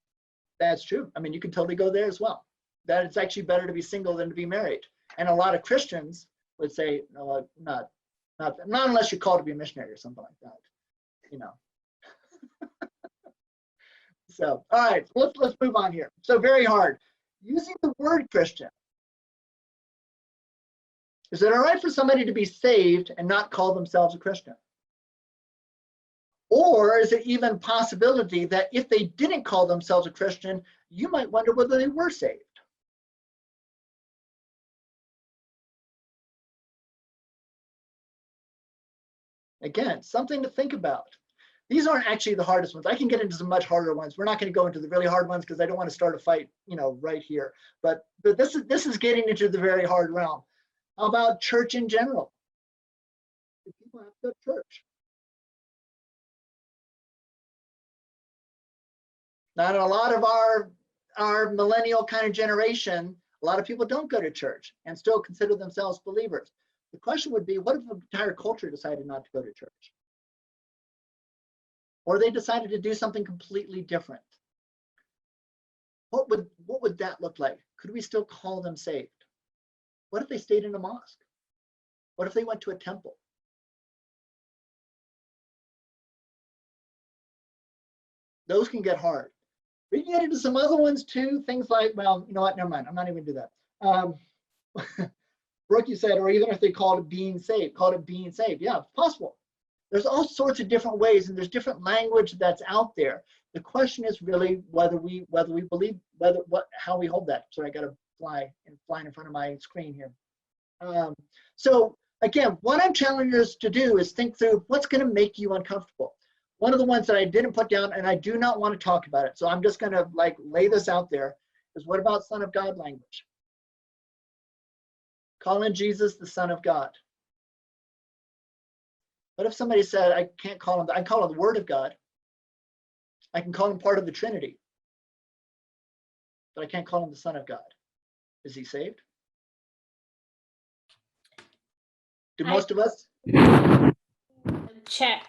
That's true. I mean, you can totally go there as well. That it's actually better to be single than to be married. And a lot of Christians would say, no, not unless you're called to be a missionary or something like that, you know. So, all right, let's move on here. So very hard. Using the word Christian. Is it all right for somebody to be saved and not call themselves a Christian? Or is it even possibility that if they didn't call themselves a Christian, you might wonder whether they were saved? Again, something to think about. These aren't actually the hardest ones. I can get into some much harder ones. We're not going to go into the really hard ones because I don't want to start a fight, you know, right here. But this is getting into the very hard realm. How about church in general? Do people have to go to church? Now, in a lot of our millennial kind of generation, a lot of people don't go to church and still consider themselves believers. The question would be, what if the entire culture decided not to go to church? or they decided to do something completely different. What would that look like? Could we still call them saved? What if they stayed in a mosque? What if they went to a temple? Those can get hard. We can get into some other ones too, things like, well, you know what, never mind, I'm not even gonna do that. Brooke, you said, or even if they called it being saved, yeah, it's possible. There's all sorts of different ways, and there's different language that's out there. The question is really whether we believe, how we hold that. Sorry, I got to fly in front of my screen here. So again, what I'm challenging us to do is think through what's going to make you uncomfortable. One of the ones that I didn't put down, and I do not want to talk about it, so I'm just going to like lay this out there, is what about Son of God language? Calling Jesus the Son of God. What if somebody said, I can't call him, I call him the Word of God. I can call him part of the Trinity, but I can't call him the Son of God. Is he saved? Do most of us? In the chat.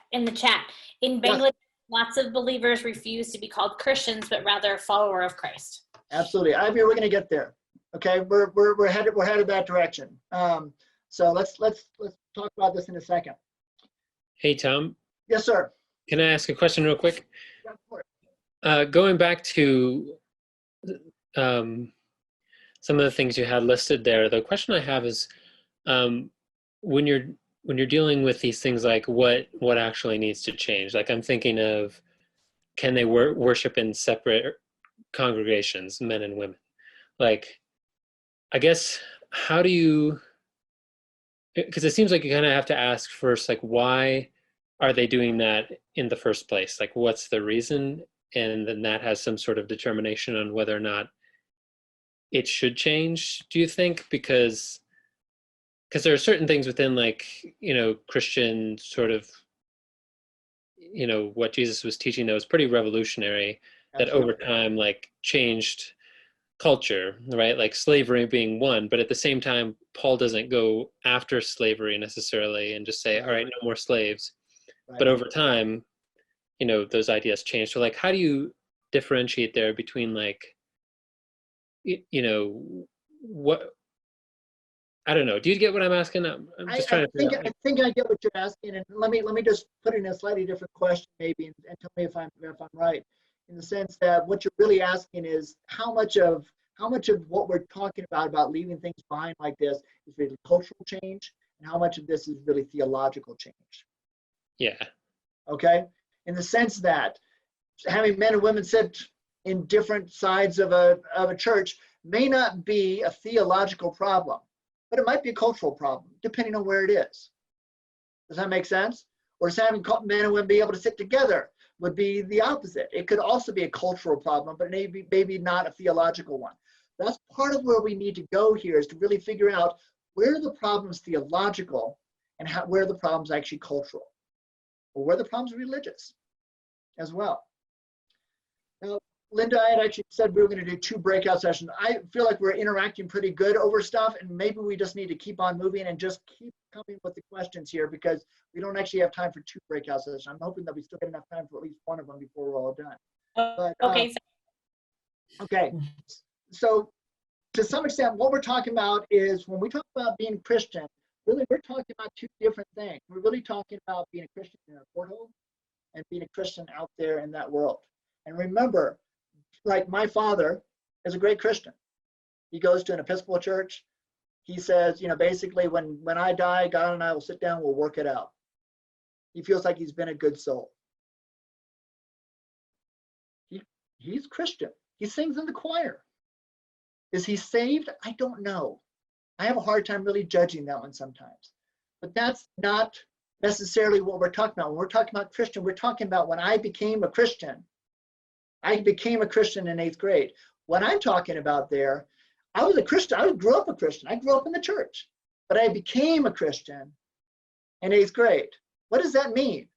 In Bangladesh, lots of believers refuse to be called Christians, but rather a follower of Christ. Absolutely. I mean, we're going to get there. Okay, we're headed that direction. So let's talk about this in a second. Hey, Tom. Yes, sir. Can I ask a question real quick? Yeah, of course. Going back to some of the things you had listed there, the question I have is, when you're dealing with these things, like what actually needs to change? Like I'm thinking of, can they worship in separate congregations, men and women? Like, I guess, how do you, because it seems like you kind of have to ask first, like, why are they doing that in the first place? Like, what's the reason? And then that has some sort of determination on whether or not it should change, do you think? Because there are certain things within, like, you know, Christian sort of, you know, what Jesus was teaching that was pretty revolutionary. Absolutely. That over time, like, changed culture, right? Like slavery being one, but at the same time, Paul doesn't go after slavery necessarily and just say, all right, no more slaves. Right. But over time, you know, those ideas change. So like, how do you differentiate there between, like, you know, what, I don't know. Do you get what I'm asking? I'm just trying to figure out. I think I get what you're asking, and let me just put it in a slightly different question, maybe, and tell me if I'm right. In the sense that what you're really asking is how much of what we're talking about leaving things behind like this is really cultural change, and how much of this is really theological change. Yeah. Okay. In the sense that having men and women sit in different sides of a church may not be a theological problem, but it might be a cultural problem, depending on where it is. Does that make sense? Or is having men and women be able to sit together would be the opposite. It could also be a cultural problem, but maybe not a theological one. That's part of where we need to go here, is to really figure out where are the problems theological and where are the problems actually cultural, or where the problems are religious as well. Now, Linda, I had actually said we were going to do 2 breakout sessions. I feel like we're interacting pretty good over stuff, and maybe we just need to keep on moving and just keep coming with the questions here, because we don't actually have time for 2 breakout sessions. I'm hoping that we still get enough time for at least one of them before we're all done. But, okay. Okay. So to some extent, what we're talking about is, when we talk about being Christian, really we're talking about 2 different things. We're really talking about being a Christian in our porthole and being a Christian out there in that world. And remember, like, my father is a great Christian. He goes to an Episcopal church. He says, you know, basically, when I die, God and I will sit down, we'll work it out. He feels like he's been a good soul. He's Christian. He sings in the choir. Is he saved? I don't know. I have a hard time really judging that one sometimes. But that's not necessarily what we're talking about. When we're talking about Christian, we're talking about when I became a Christian. I became a Christian in 8th grade. What I'm talking about there, I was a Christian. I grew up a Christian. I grew up in the church. But I became a Christian in 8th grade. What does that mean?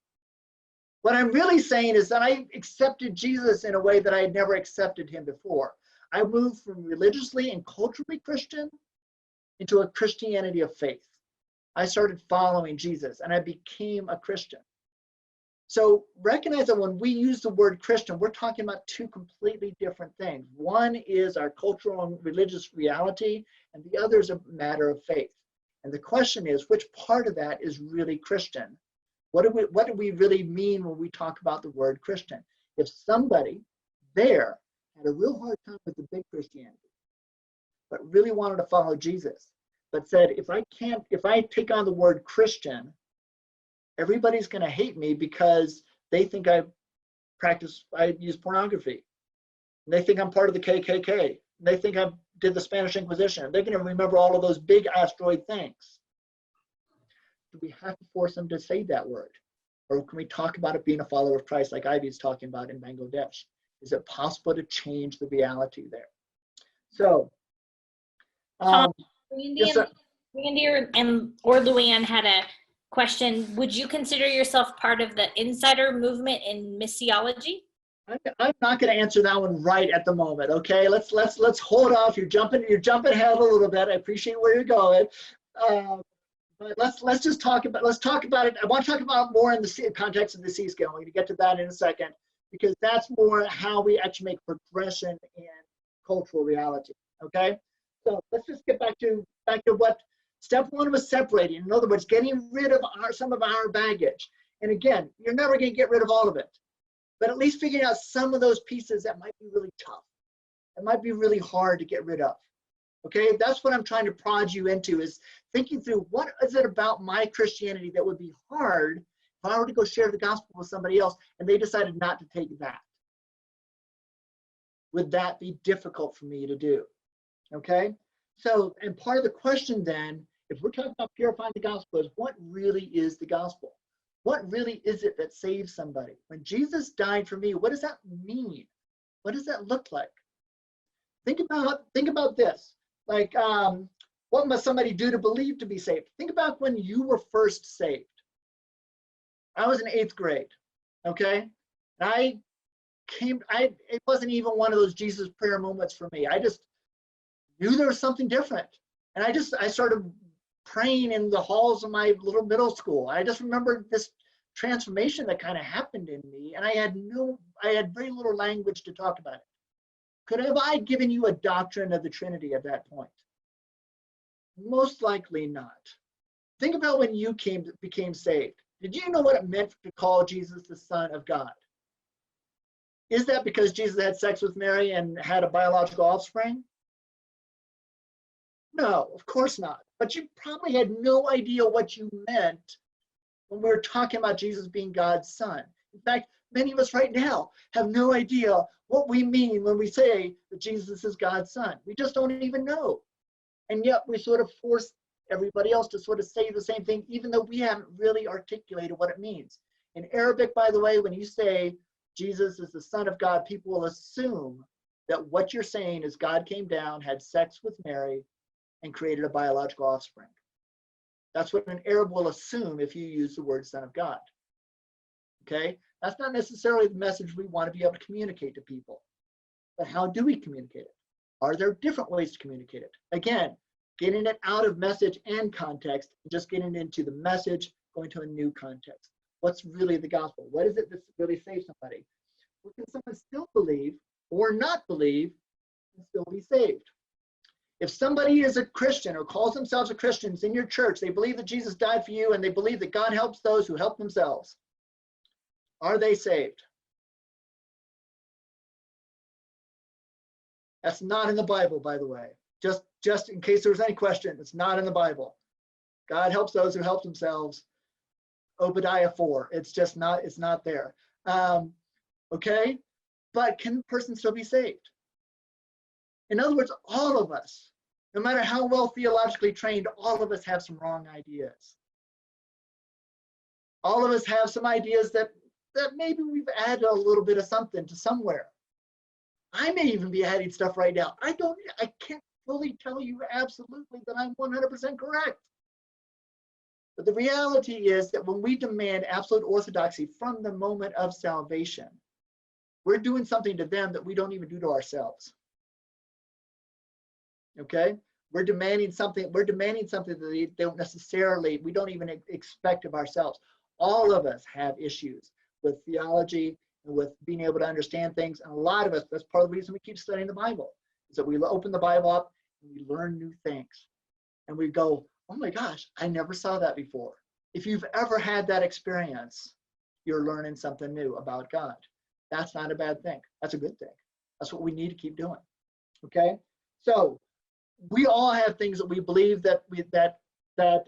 What I'm really saying is that I accepted Jesus in a way that I had never accepted him before. I moved from religiously and culturally Christian into a Christianity of faith. I started following Jesus, and I became a Christian. So recognize that when we use the word Christian, we're talking about two completely different things. One is our cultural and religious reality, and the other is a matter of faith. And the question is, which part of that is really Christian? What do we really mean when we talk about the word Christian? If somebody there had a real hard time with the big Christianity, but really wanted to follow Jesus, but said, if I take on the word Christian, everybody's going to hate me because they think I use pornography. And they think I'm part of the KKK. And they think I did the Spanish Inquisition. They're going to remember all of those big asteroid things. Do we have to force them to say that word? Or can we talk about it being a follower of Christ like Ivy's talking about in Bangladesh? Is it possible to change the reality there? So, yes, sir. Randy or Luann had a question. Would you consider yourself part of the insider movement in missiology? I'm not going to answer that one right at the moment. Okay, let's hold off. You're jumping ahead a little bit. I appreciate where you're going, but let's just talk about it. I want to talk about more in the context of the C scale. We're going to get to that in a second, because that's more how we actually make progression in cultural reality. Okay, so let's just get back to what step one was: separating. In other words, getting rid of some of our baggage. And again, you're never going to get rid of all of it, but at least figuring out some of those pieces that might be really tough. It might be really hard to get rid of. Okay, that's what I'm trying to prod you into, is thinking through, what is it about my Christianity that would be hard if I were to go share the gospel with somebody else and they decided not to take that? Would that be difficult for me to do? Okay, so, and part of the question then, if we're talking about purifying the gospel, is what really is the gospel? What really is it that saves somebody? When Jesus died for me, what does that mean? What does that look like? Think about this. Like, what must somebody do to believe to be saved? Think about when you were first saved. I was in 8th grade, okay? And it wasn't even one of those Jesus prayer moments for me. I just knew there was something different. And I started praying in the halls of my little middle school. I just remember this transformation that kind of happened in me, and I had very little language to talk about it. Could have I given you a doctrine of the Trinity at that point? Most likely not. Think about when you became saved. Did you know what it meant to call Jesus the Son of God? Is that because Jesus had sex with Mary and had a biological offspring? No, of course not. But you probably had no idea what you meant when we were talking about Jesus being God's son. In fact, many of us right now have no idea what we mean when we say that Jesus is God's son. We just don't even know. And yet we sort of force everybody else to sort of say the same thing, even though we haven't really articulated what it means. In Arabic, by the way, when you say Jesus is the Son of God, people will assume that what you're saying is God came down, had sex with Mary, and created a biological offspring. That's what an Arab will assume if you use the word Son of God. Okay? That's not necessarily the message we want to be able to communicate to people. But how do we communicate it? Are there different ways to communicate it? Again, getting it out of message and context, just getting into the message, going to a new context. What's really the gospel? What is it that really saves somebody? Or can someone still believe or not believe and still be saved? If somebody is a Christian or calls themselves a Christian in your church, they believe that Jesus died for you and they believe that God helps those who help themselves. Are they saved? That's not in the Bible, by the way. Just in case there was any question, it's not in the Bible. God helps those who help themselves. Obadiah 4. It's just not, it's not there. Okay? But can the person still be saved? In other words, all of us, no matter how well theologically trained, all of us have some wrong ideas. All of us have some ideas that maybe we've added a little bit of something to somewhere. I may even be adding stuff right now. I can't fully tell you absolutely that I'm 100% correct. But the reality is that when we demand absolute orthodoxy from the moment of salvation, we're doing something to them that we don't even do to ourselves. Okay? We're demanding something that they don't necessarily, we don't even expect of ourselves. All of us have issues. with theology and with being able to understand things. And a lot of us, that's part of the reason we keep studying the Bible, is that we open the Bible up and we learn new things. And we go, oh my gosh, I never saw that before. If you've ever had that experience, you're learning something new about God. That's not a bad thing. That's a good thing. That's what we need to keep doing. Okay? So we all have things that we believe that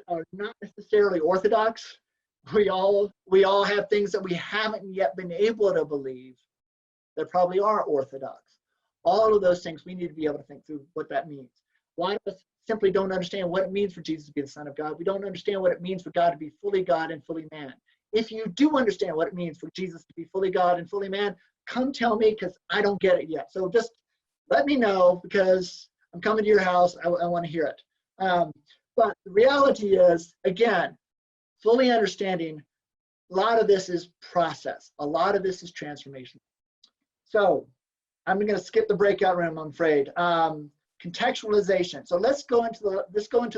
are not necessarily orthodox. We all have things that we haven't yet been able to believe that probably are orthodox. All of those things we need to be able to think through what that means. A lot of us simply don't understand what it means for Jesus to be the Son of God. We don't understand what it means for God to be fully God and fully man. If you do understand what it means for Jesus to be fully God and fully man, come tell me, because I don't get it yet. So just let me know, because I'm coming to your house. I want to hear it. But the reality is, again, fully understanding, a lot of this is process. A lot of this is transformation. So I'm going to skip the breakout room, I'm afraid. Contextualization. So let's go into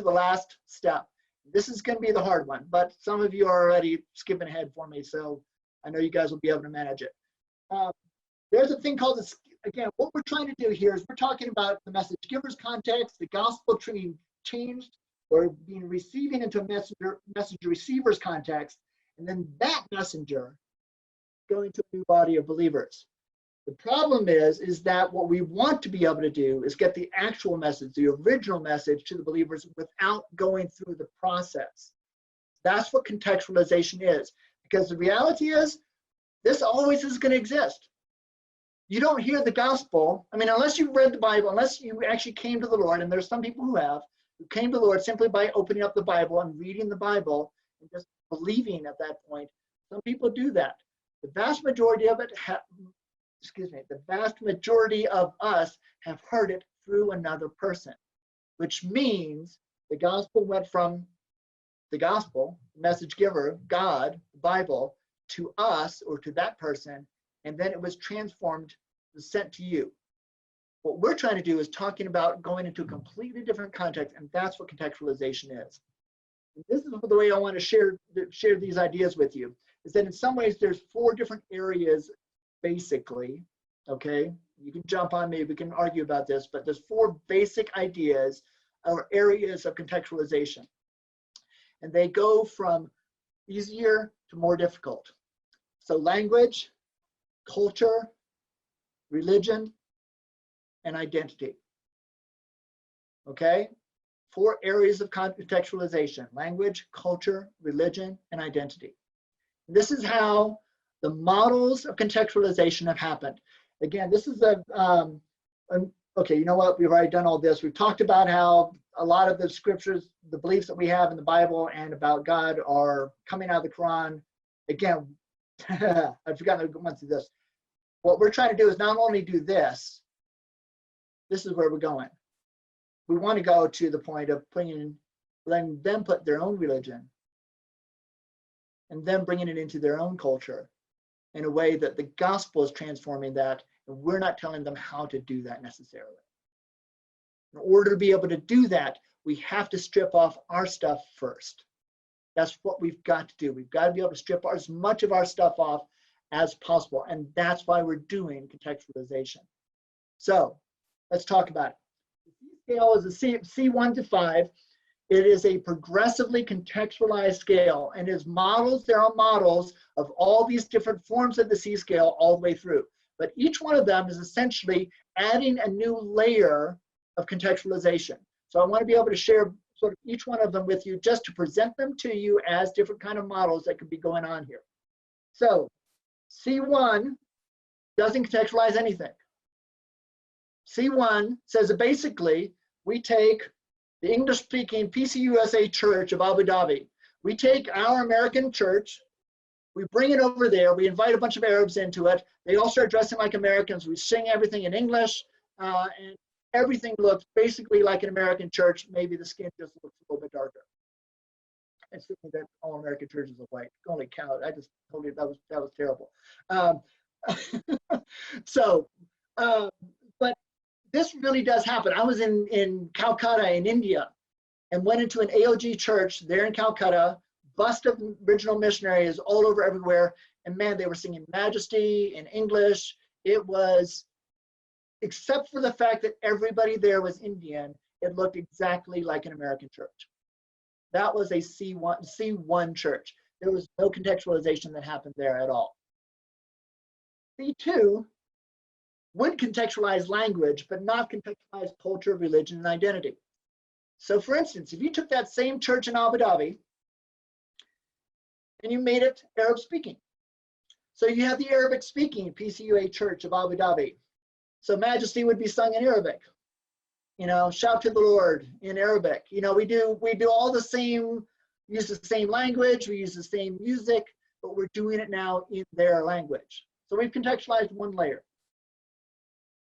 the last step. This is going to be the hard one, but some of you are already skipping ahead for me, so I know you guys will be able to manage it. There's a thing called, again, what we're trying to do here is we're talking about the message giver's context, the gospel being changed or being receiving into a message receiver's context, and then that messenger going to a new body of believers. The problem is that what we want to be able to do is get the actual message, the original message, to the believers without going through the process. That's what contextualization is. Because the reality is, this always is going to exist. You don't hear the gospel, I mean, unless you've read the Bible, unless you actually came to the Lord, and there's some people who came to the Lord simply by opening up the Bible and reading the Bible and just believing at that point. Some people do that. The vast majority of it the vast majority of us have heard it through another person, which means the gospel went from the gospel, the message giver, God, the Bible, to us or to that person, and then it was transformed, was sent to you. What we're trying to do is talking about going into a completely different context, and that's what contextualization is. And this is the way I want to share these ideas with you, is that in some ways there's 4 different areas basically, okay? You can jump on me, we can argue about this, but there's 4 basic ideas or areas of contextualization. And they go from easier to more difficult. So language, culture, religion, and identity. Okay? 4 areas of contextualization: language, culture, religion, and identity. And this is how the models of contextualization have happened. Again, this is okay, you know what? We've already done all this. We've talked about how a lot of the scriptures, the beliefs that we have in the Bible and about God are coming out of the Quran. Again, I've forgotten to go through this. What we're trying to do is not only do this, this is where we're going. We want to go to the point of letting them put their own religion and then bringing it into their own culture in a way that the gospel is transforming that, and we're not telling them how to do that necessarily. In order to be able to do that, we have to strip off our stuff first. That's what we've got to do. We've got to be able to strip as much of our stuff off as possible, and that's why we're doing contextualization. So let's talk about it. The C scale is a C1 to 5. It is a progressively contextualized scale, and there are models of all these different forms of the C scale all the way through. But each one of them is essentially adding a new layer of contextualization. So I want to be able to share sort of each one of them with you, just to present them to you as different kind of models that could be going on here. So C1 doesn't contextualize anything. C1 says that basically we take the English-speaking PCUSA Church of Abu Dhabi. We take our American church, we bring it over there, we invite a bunch of Arabs into it, they all start dressing like Americans, we sing everything in English, and everything looks basically like an American church, maybe the skin just looks a little bit darker. And certainly that all American churches are white. Holy cow, I just told you that was terrible. But this really does happen. I was in Calcutta in India and went into an AOG church there in Calcutta, bust of original missionaries all over everywhere. And man, they were singing Majesty in English. It was, except for the fact that everybody there was Indian, it looked exactly like an American church. That was a C1 church. There was no contextualization that happened there at all. C2 would contextualize language, but not contextualize culture, religion, and identity. So for instance, if you took that same church in Abu Dhabi and you made it Arab speaking. So you have the Arabic speaking PCUA Church of Abu Dhabi. So Majesty would be sung in Arabic. You know, shout to the Lord in Arabic. You know, we do all the same, use the same language, we use the same music, but we're doing it now in their language. So we've contextualized one layer.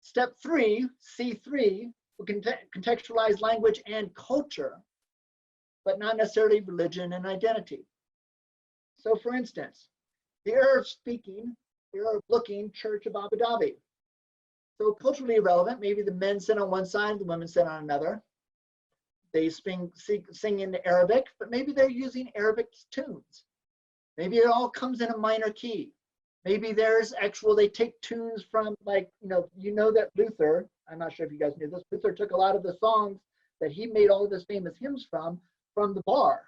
Step 3, C3, will contextualize language and culture, but not necessarily religion and identity. So for instance, the Arab-speaking, Arab-looking Church of Abu Dhabi. So culturally relevant, maybe the men sit on one side, the women sit on another. They sing in Arabic, but maybe they're using Arabic tunes. Maybe it all comes in a minor key. Maybe there's they take tunes from, like, you know that Luther, I'm not sure if you guys knew this, Luther took a lot of the songs that he made all of his famous hymns from the bar.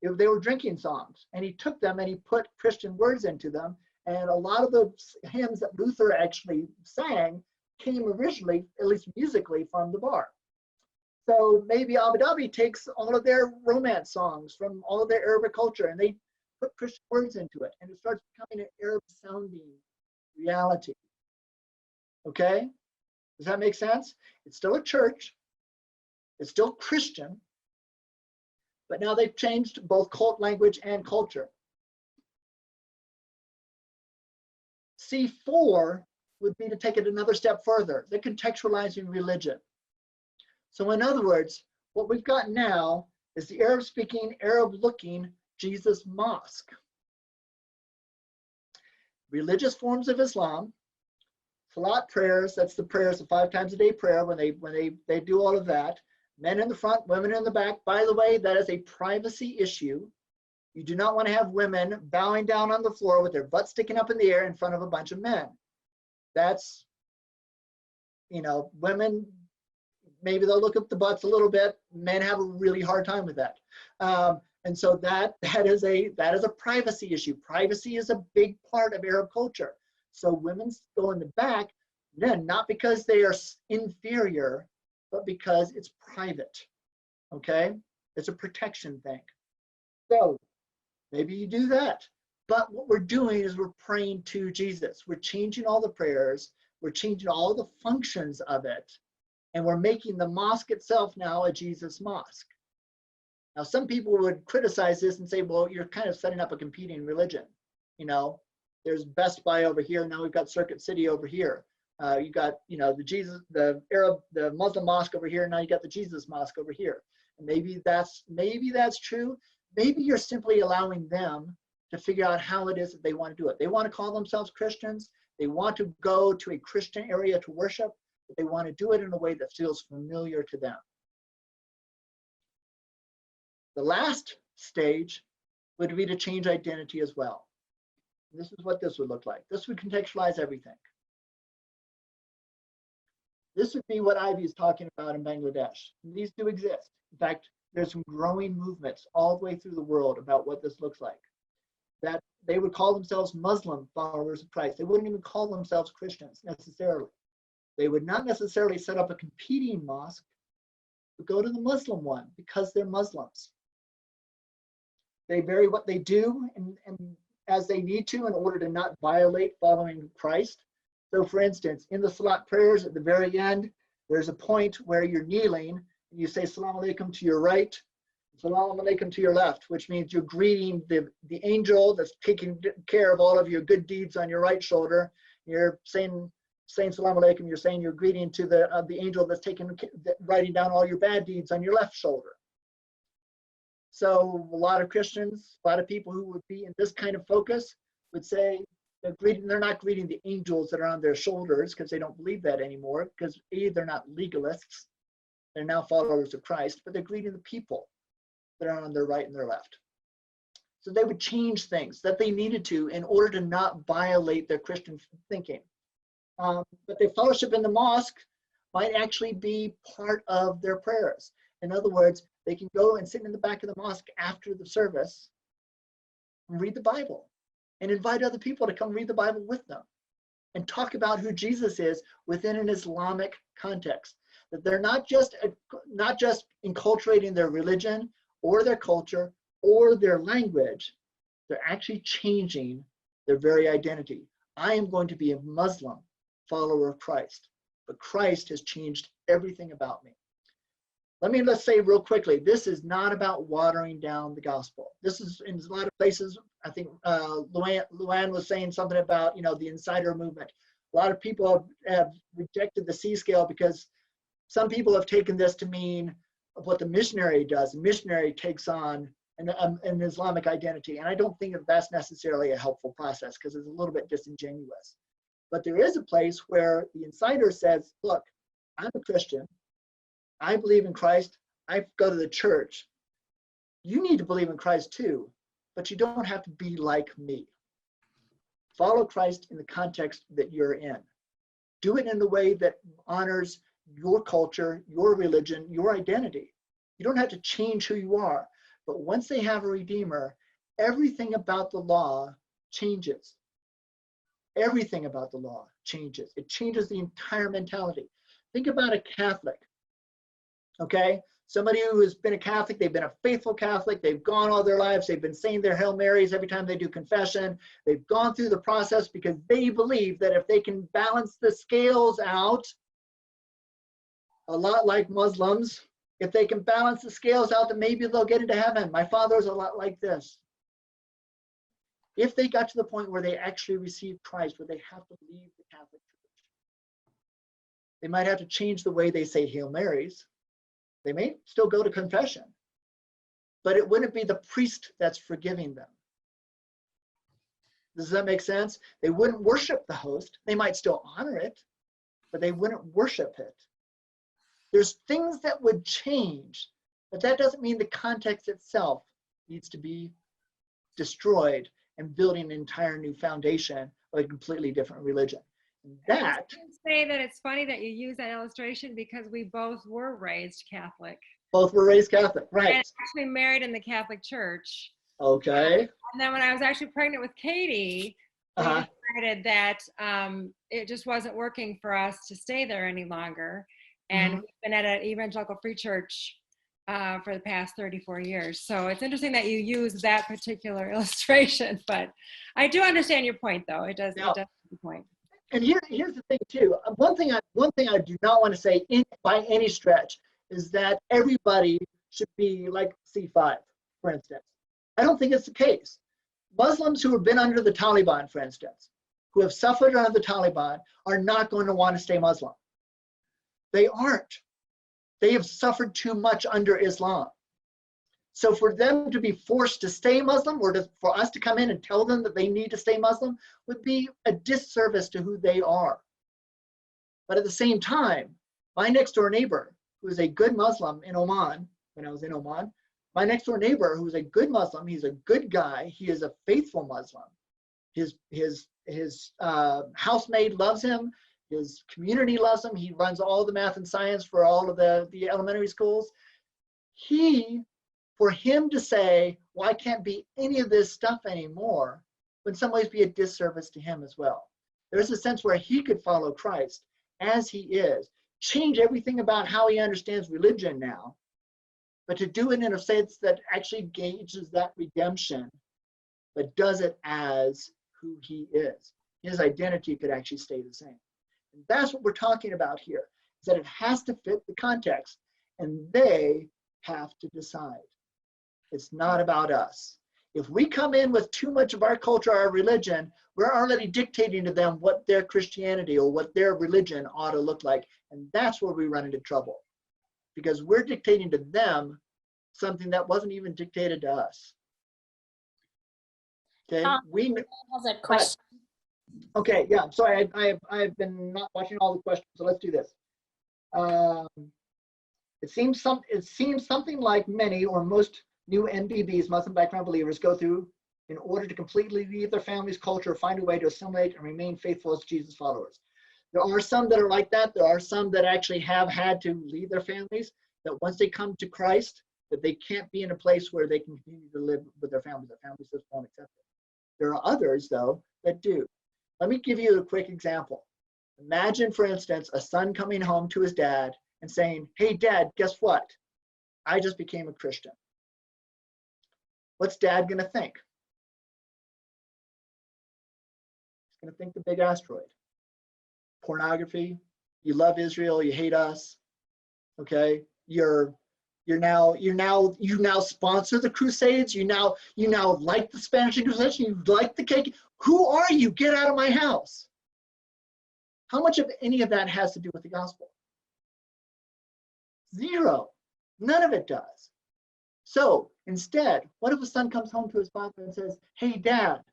They were drinking songs, and he took them and he put Christian words into them. And a lot of the hymns that Luther actually sang came originally, at least musically, from the bar. So maybe Abu Dhabi takes all of their romance songs from all of their Arabic culture and they put Christian words into it, and it starts becoming an Arab sounding reality. Okay? Does that make sense? It's still a church, it's still Christian, but now they've changed both language and culture. C4 would be to take it another step further. They're contextualizing religion. So in other words, what we've got now is the Arab-speaking, Arab-looking Jesus Mosque. Religious forms of Islam, Salat prayers, that's the prayers, the 5 times a day prayer when they do all of that. Men in the front, women in the back. By the way, that is a privacy issue. You do not want to have women bowing down on the floor with their butt sticking up in the air in front of a bunch of men. That's, women, maybe they'll look up the butts a little bit. Men have a really hard time with that. And so that is a privacy issue. Privacy is a big part of Arab culture. So women go in the back, then not because they are inferior, but because it's private. Okay? It's a protection thing. So maybe you do that. But what we're doing is we're praying to Jesus. We're changing all the prayers. We're changing all the functions of it. And we're making the mosque itself now a Jesus mosque. Now, some people would criticize this and say, well, you're kind of setting up a competing religion. There's Best Buy over here. Now we've got Circuit City over here. You got, the Muslim mosque over here. Now you got the Jesus mosque over here. And maybe that's true. Maybe you're simply allowing them to figure out how it is that they want to do it. They want to call themselves Christians. They want to go to a Christian area to worship, but they want to do it in a way that feels familiar to them. The last stage would be to change identity as well. This is what this would look like. This would contextualize everything. This would be what Ivy is talking about in Bangladesh. These do exist. In fact, there's some growing movements all the way through the world about what this looks like. That they would call themselves Muslim followers of Christ. They wouldn't even call themselves Christians necessarily. They would not necessarily set up a competing mosque, but go to the Muslim one because they're Muslims. They vary what they do and as they need to in order to not violate following Christ. So for instance, in the Salat prayers at the very end, there's a point where you're kneeling and you say Salam Alaikum to your right, Salam Alaikum to your left, which means you're greeting the angel that's taking care of all of your good deeds on your right shoulder. You're saying Salam Alaikum, you're saying you're greeting to the angel that's writing down all your bad deeds on your left shoulder. So a lot of Christians, a lot of people who would be in this kind of focus would say they're not greeting the angels that are on their shoulders because they don't believe that anymore, because they're not legalists, they're now followers of Christ, but they're greeting the people that are on their right and their left. So they would change things that they needed to in order to not violate their Christian thinking. But their fellowship in the mosque might actually be part of their prayers. In other words, they can go and sit in the back of the mosque after the service and read the Bible and invite other people to come read the Bible with them and talk about who Jesus is within an Islamic context. That they're not just enculturating their religion or their culture or their language, they're actually changing their very identity. I am going to be a Muslim follower of Christ, but Christ has changed everything about me. Let's say real quickly, this is not about watering down the gospel. This is in a lot of places. I think Luann was saying something about, the insider movement. A lot of people have rejected the C scale because some people have taken this to mean what the missionary does. The missionary takes on an Islamic identity. And I don't think that that's necessarily a helpful process because it's a little bit disingenuous. But there is a place where the insider says, look, I'm a Christian. I believe in Christ. I go to the church. You need to believe in Christ too, but you don't have to be like me. Follow Christ in the context that you're in. Do it in a way that honors your culture, your religion, your identity. You don't have to change who you are. But once they have a Redeemer, everything about the law changes. Everything about the law changes. It changes the entire mentality. Think about a Catholic, okay? Somebody who has been a Catholic, they've been a faithful Catholic, they've gone all their lives, they've been saying their Hail Marys every time they do confession. They've gone through the process because they believe that if they can balance the scales out, a lot like Muslims, if they can balance the scales out, then maybe they'll get into heaven. My father's a lot like this. If they got to the point where they actually received Christ, where they have to leave the Catholic Church, they might have to change the way they say Hail Marys. They may still go to confession, but it wouldn't be the priest that's forgiving them. Does that make sense? They wouldn't worship the host. They might still honor it, but they wouldn't worship it. There's things that would change, but that doesn't mean the context itself needs to be destroyed and building an entire new foundation of a completely different religion. That I can say that it's funny that you use that illustration because we both were raised Catholic. both were raised Catholic, right? And actually married in the Catholic Church. Okay. And then when I was actually pregnant with Katie, we decided that it just wasn't working for us to stay there any longer. And we've been at an evangelical free church for the past 34 years. So it's interesting that you use that particular illustration, but I do understand your point though. It does have a point. And here's the thing too. One thing I do not want to say by any stretch is that everybody should be like C5, for instance. I don't think it's the case. Muslims who have been under the Taliban, for instance, who have suffered under the Taliban are not going to want to stay Muslim. They aren't. They have suffered too much under Islam. So for them to be forced to stay Muslim or for us to come in and tell them that they need to stay Muslim would be a disservice to who they are. But at the same time, my next door neighbor, who is a good Muslim in Oman, when I was in Oman, my next door neighbor who is a good Muslim, he's a good guy, he is a faithful Muslim. His housemaid loves him, his community loves him, he runs all the math and science for all of the elementary schools. For him to say, well, I can't be any of this stuff anymore, would in some ways be a disservice to him as well. There's a sense where he could follow Christ as he is, change everything about how he understands religion now, but to do it in a sense that actually gauges that redemption, but does it as who he is. His identity could actually stay the same. And that's what we're talking about here, is that it has to fit the context, and they have to decide. It's not about us. If we come in with too much of our culture, our religion, we're already dictating to them what their Christianity or what their religion ought to look like. And that's where we run into trouble, because we're dictating to them something that wasn't even dictated to us. Okay, has a question. Okay, yeah, I'm sorry, I've been not watching all the questions, so let's do this. It seems something like many or most new MBBs, Muslim background believers, go through in order to completely leave their family's culture, find a way to assimilate and remain faithful as Jesus followers. There are some that are like that. There are some that actually have had to leave their families, that once they come to Christ, that they can't be in a place where they can continue to live with their families. Their families just won't accept it. There are others, though, that do. Let me give you a quick example. Imagine, for instance, a son coming home to his dad and saying, "Hey, Dad, guess what? I just became a Christian." What's Dad going to think? He's going to think the big asteroid. Pornography. You love Israel. You hate us. Okay. You now sponsor the Crusades. You now like the Spanish Inquisition. You like the cake. Who are you? Get out of my house. How much of any of that has to do with the gospel? Zero. None of it does. So instead, what if a son comes home to his father and says, "Hey, Dad,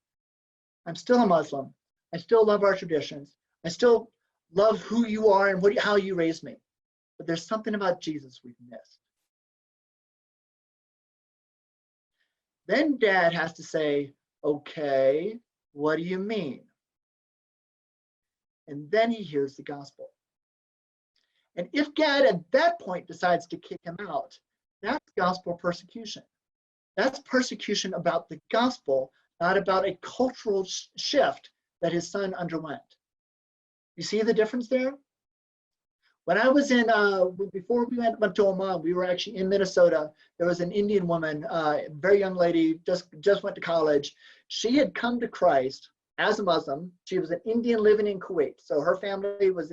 I'm still a Muslim. I still love our traditions. I still love who you are and how you raised me. But there's something about Jesus we've missed." Then Dad has to say, "Okay, what do you mean?" And then he hears the gospel. And if Dad at that point decides to kick him out, that's gospel persecution. That's persecution about the gospel, not about a cultural shift that his son underwent. You see the difference there? When I was in, before we went to Oman, we were actually in Minnesota. There was an Indian woman, very young lady, just went to college. She had come to Christ as a Muslim. She was an Indian living in Kuwait. So her family was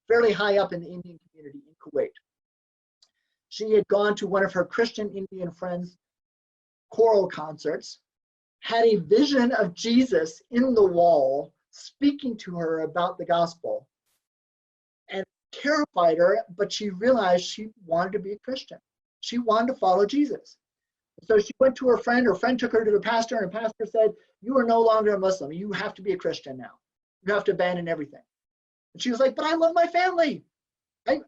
fairly high up in the Indian community in Kuwait. She had gone to one of her Christian Indian friends' choral concerts, had a vision of Jesus in the wall speaking to her about the gospel, and terrified her, but she realized she wanted to be a Christian. She wanted to follow Jesus. So she went to her friend took her to the pastor, and the pastor said, "You are no longer a Muslim. You have to be a Christian now. You have to abandon everything." And she was like, "But I love my family." And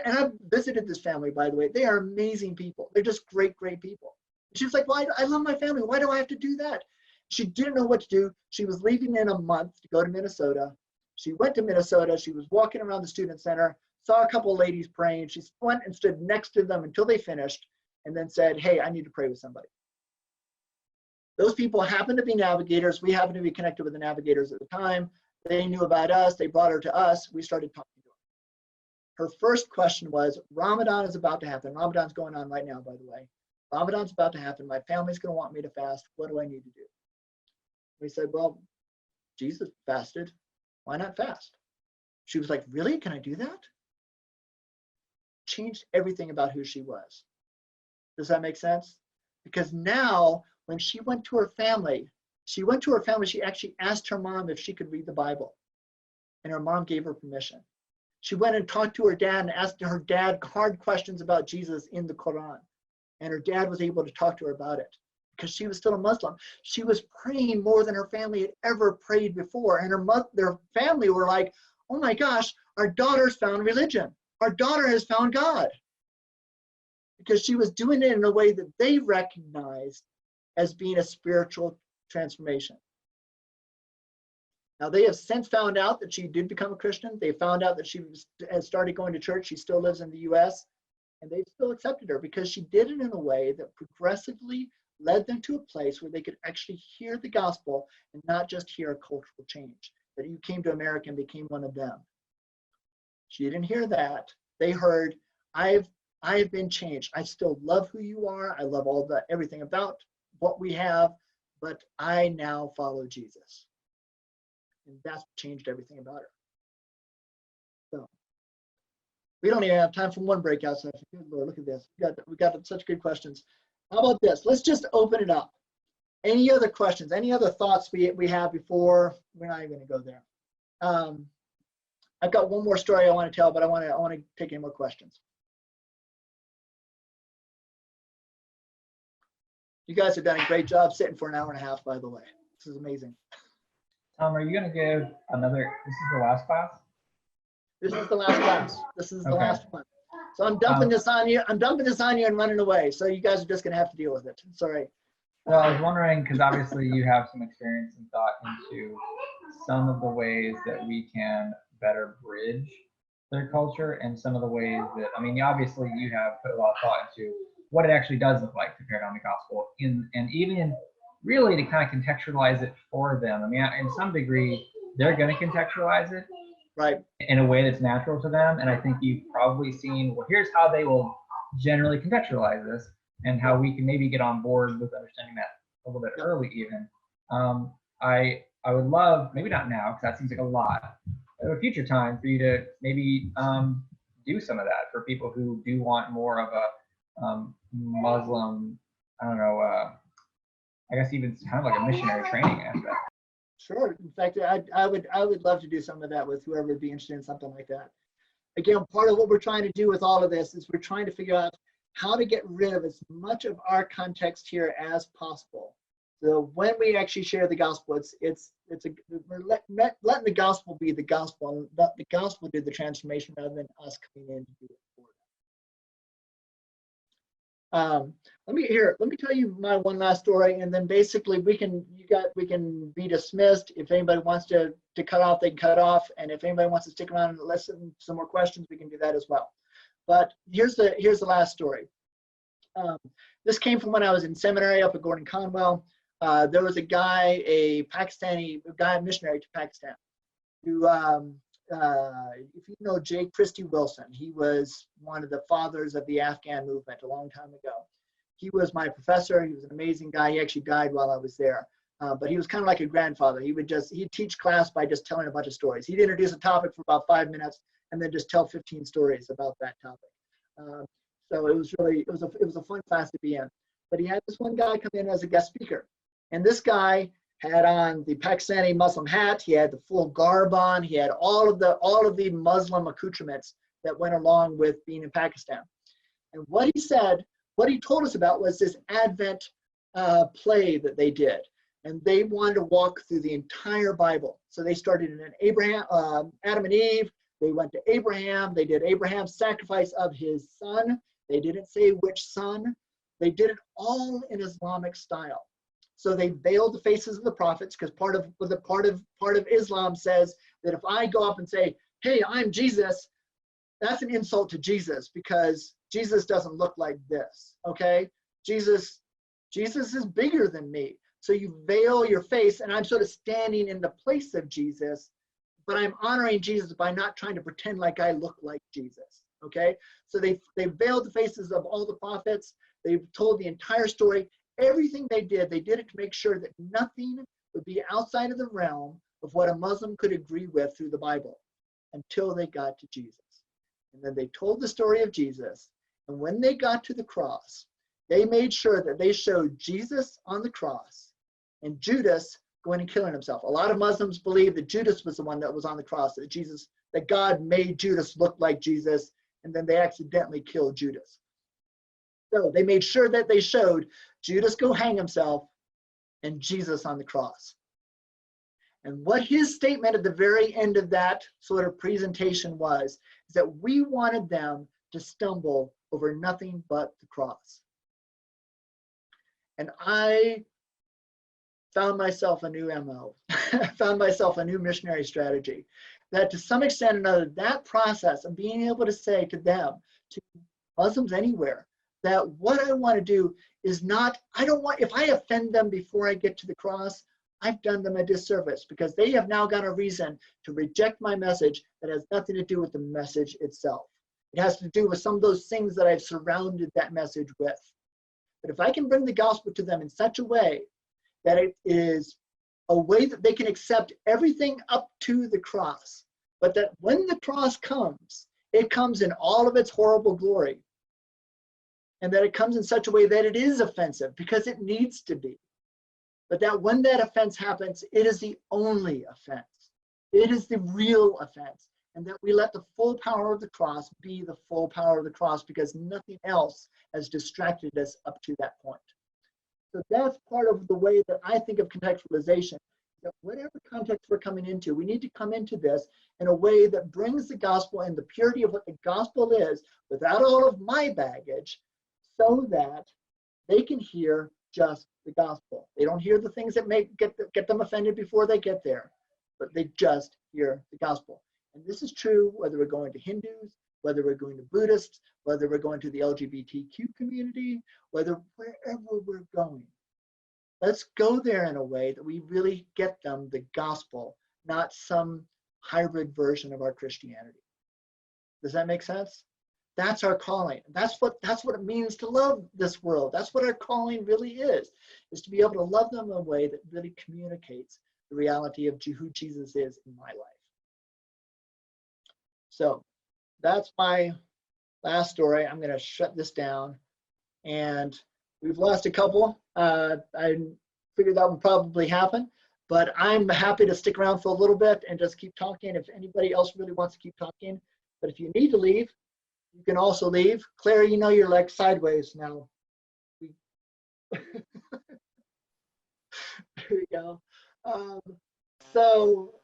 I've visited this family, by the way. They are amazing people. They're just great, great people. And she was like, "Well, I love my family. Why do I have to do that?" She didn't know what to do. She was leaving in a month to go to Minnesota. She went to Minnesota. She was walking around the student center, saw a couple of ladies praying. She went and stood next to them until they finished, and then said, "Hey, I need to pray with somebody." Those people happened to be navigators. We happened to be connected with the navigators at the time. They knew about us. They brought her to us. We started talking to her. Her first question was, "Ramadan is about to happen." Ramadan's going on right now, by the way. "Ramadan's about to happen. My family's going to want me to fast. What do I need to do?" We said, "Well, Jesus fasted. Why not fast?" She was like, "Really? Can I do that?" Changed everything about who she was. Does that make sense? Because now, when she went to her family, she actually asked her mom if she could read the Bible. And her mom gave her permission. She went and talked to her dad and asked her dad hard questions about Jesus in the Quran. And her dad was able to talk to her about it because she was still a Muslim. She was praying more than her family had ever prayed before. And their family were like, "Oh my gosh, our daughter's found religion. Our daughter has found God." Because she was doing it in a way that they recognized as being a spiritual transformation. Now, they have since found out that she did become a Christian. They found out that she has started going to church. She still lives in the US, and they've still accepted her because she did it in a way that progressively led them to a place where they could actually hear the gospel and not just hear a cultural change, that you came to America and became one of them. She didn't hear that. They heard, I have been changed. I still love who you are. I love everything about what we have, but I now follow Jesus. And that's changed everything about her. So we don't even have time for one breakout session. Good Lord, look at this. We got such good questions. How about this? Let's just open it up. Any other questions? Any other thoughts we have before? We're not even going to go there. I've got one more story I want to tell, but I want to take any more questions. You guys have done a great job sitting for an hour and a half, by the way. This is amazing. Tom, are you going to give another, this is the last class? This is the last class. This is the last one. So I'm dumping this on you. I'm dumping this on you and running away. So you guys are just going to have to deal with it. Sorry. Well, I was wondering, because obviously you have some experience and thought into some of the ways that we can better bridge their culture, and some of the ways that, I mean, obviously you have put a lot of thought into what it actually does look like to pair down the gospel, and even really to kind of contextualize it for them. I mean, in some degree, they're going to contextualize it Right. in a way that's natural to them. And I think you've probably seen, well, here's how they will generally contextualize this, and how we can maybe get on board with understanding that a little bit early even. I would love, maybe not now, because that seems like a lot, at a future time for you to maybe do some of that for people who do want more of a Muslim, I don't know, I guess even kind of like a missionary training aspect. Sure. In fact, I would love to do some of that with whoever would be interested in something like that. Again, part of what we're trying to do with all of this is we're trying to figure out how to get rid of as much of our context here as possible. So when we actually share the gospel, we're letting the gospel be the gospel, and let the gospel do the transformation rather than us coming in to do it for them. Let me tell you my one last story, and then basically we can be dismissed. If anybody wants to cut off, they can cut off, and if anybody wants to stick around and listen to some more questions, we can do that as well. But here's the last story. This came from when I was in seminary up at Gordon Conwell. There was a guy, a missionary to Pakistan, who, if you know J. Christie Wilson, he was one of the fathers of the Afghan movement a long time ago. He was my professor. He was an amazing guy. He actually died while I was there. But he was kind of like a grandfather. He'd teach class by just telling a bunch of stories. He'd introduce a topic for about 5 minutes and then just tell 15 stories about that topic. So it was a fun class to be in. But he had this one guy come in as a guest speaker. And this guy had on the Pakistani Muslim hat. He had the full garb on. He had all of the Muslim accoutrements that went along with being in Pakistan. And what he told us about was this Advent play that they did. And they wanted to walk through the entire Bible. So they started in Adam and Eve. They went to Abraham. They did Abraham's sacrifice of his son. They didn't say which son. They did it all in Islamic style. So they veiled the faces of the prophets, because part of Islam says that if I go up and say, "Hey, I'm Jesus," that's an insult to Jesus, because Jesus doesn't look like this. Okay, Jesus is bigger than me. So you veil your face, and I'm sort of standing in the place of Jesus, but I'm honoring Jesus by not trying to pretend like I look like Jesus. Okay, so they veiled the faces of all the prophets. They told the entire story. Everything they did it to make sure that nothing would be outside of the realm of what a Muslim could agree with through the Bible until they got to Jesus. And then they told the story of Jesus. And when they got to the cross, they made sure that they showed Jesus on the cross and Judas going and killing himself. A lot of Muslims believe that Judas was the one that was on the cross, that God made Judas look like Jesus, and then they accidentally killed Judas. So they made sure that they showed Judas go hang himself and Jesus on the cross. And what his statement at the very end of that sort of presentation was, is that we wanted them to stumble over nothing but the cross. And I found myself a new MO, found myself a new missionary strategy, that to some extent or another, that process of being able to say to them, to Muslims anywhere, that what I want to do is not, if I offend them before I get to the cross, I've done them a disservice, because they have now got a reason to reject my message that has nothing to do with the message itself. It has to do with some of those things that I've surrounded that message with. But if I can bring the gospel to them in such a way that it is a way that they can accept everything up to the cross, but that when the cross comes, it comes in all of its horrible glory, and that it comes in such a way that it is offensive, because it needs to be. But that when that offense happens, it is the only offense. It is the real offense. And that we let the full power of the cross be the full power of the cross, because nothing else has distracted us up to that point. So that's part of the way that I think of contextualization, that whatever context we're coming into, we need to come into this in a way that brings the gospel and the purity of what the gospel is without all of my baggage, so that they can hear just the gospel. They don't hear the things that get them offended before they get there, but they just hear the gospel. And this is true whether we're going to Hindus, whether we're going to Buddhists, whether we're going to the LGBTQ community, wherever we're going. Let's go there in a way that we really get them the gospel, not some hybrid version of our Christianity. Does that make sense? That's our calling. That's what it means to love this world. That's what our calling really is to be able to love them in a way that really communicates the reality of who Jesus is in my life. So that's my last story. I'm going to shut this down. And we've lost a couple. I figured that would probably happen. But I'm happy to stick around for a little bit and just keep talking if anybody else really wants to keep talking. But if you need to leave, you can also leave. Claire, you know you're like sideways now. There you go. So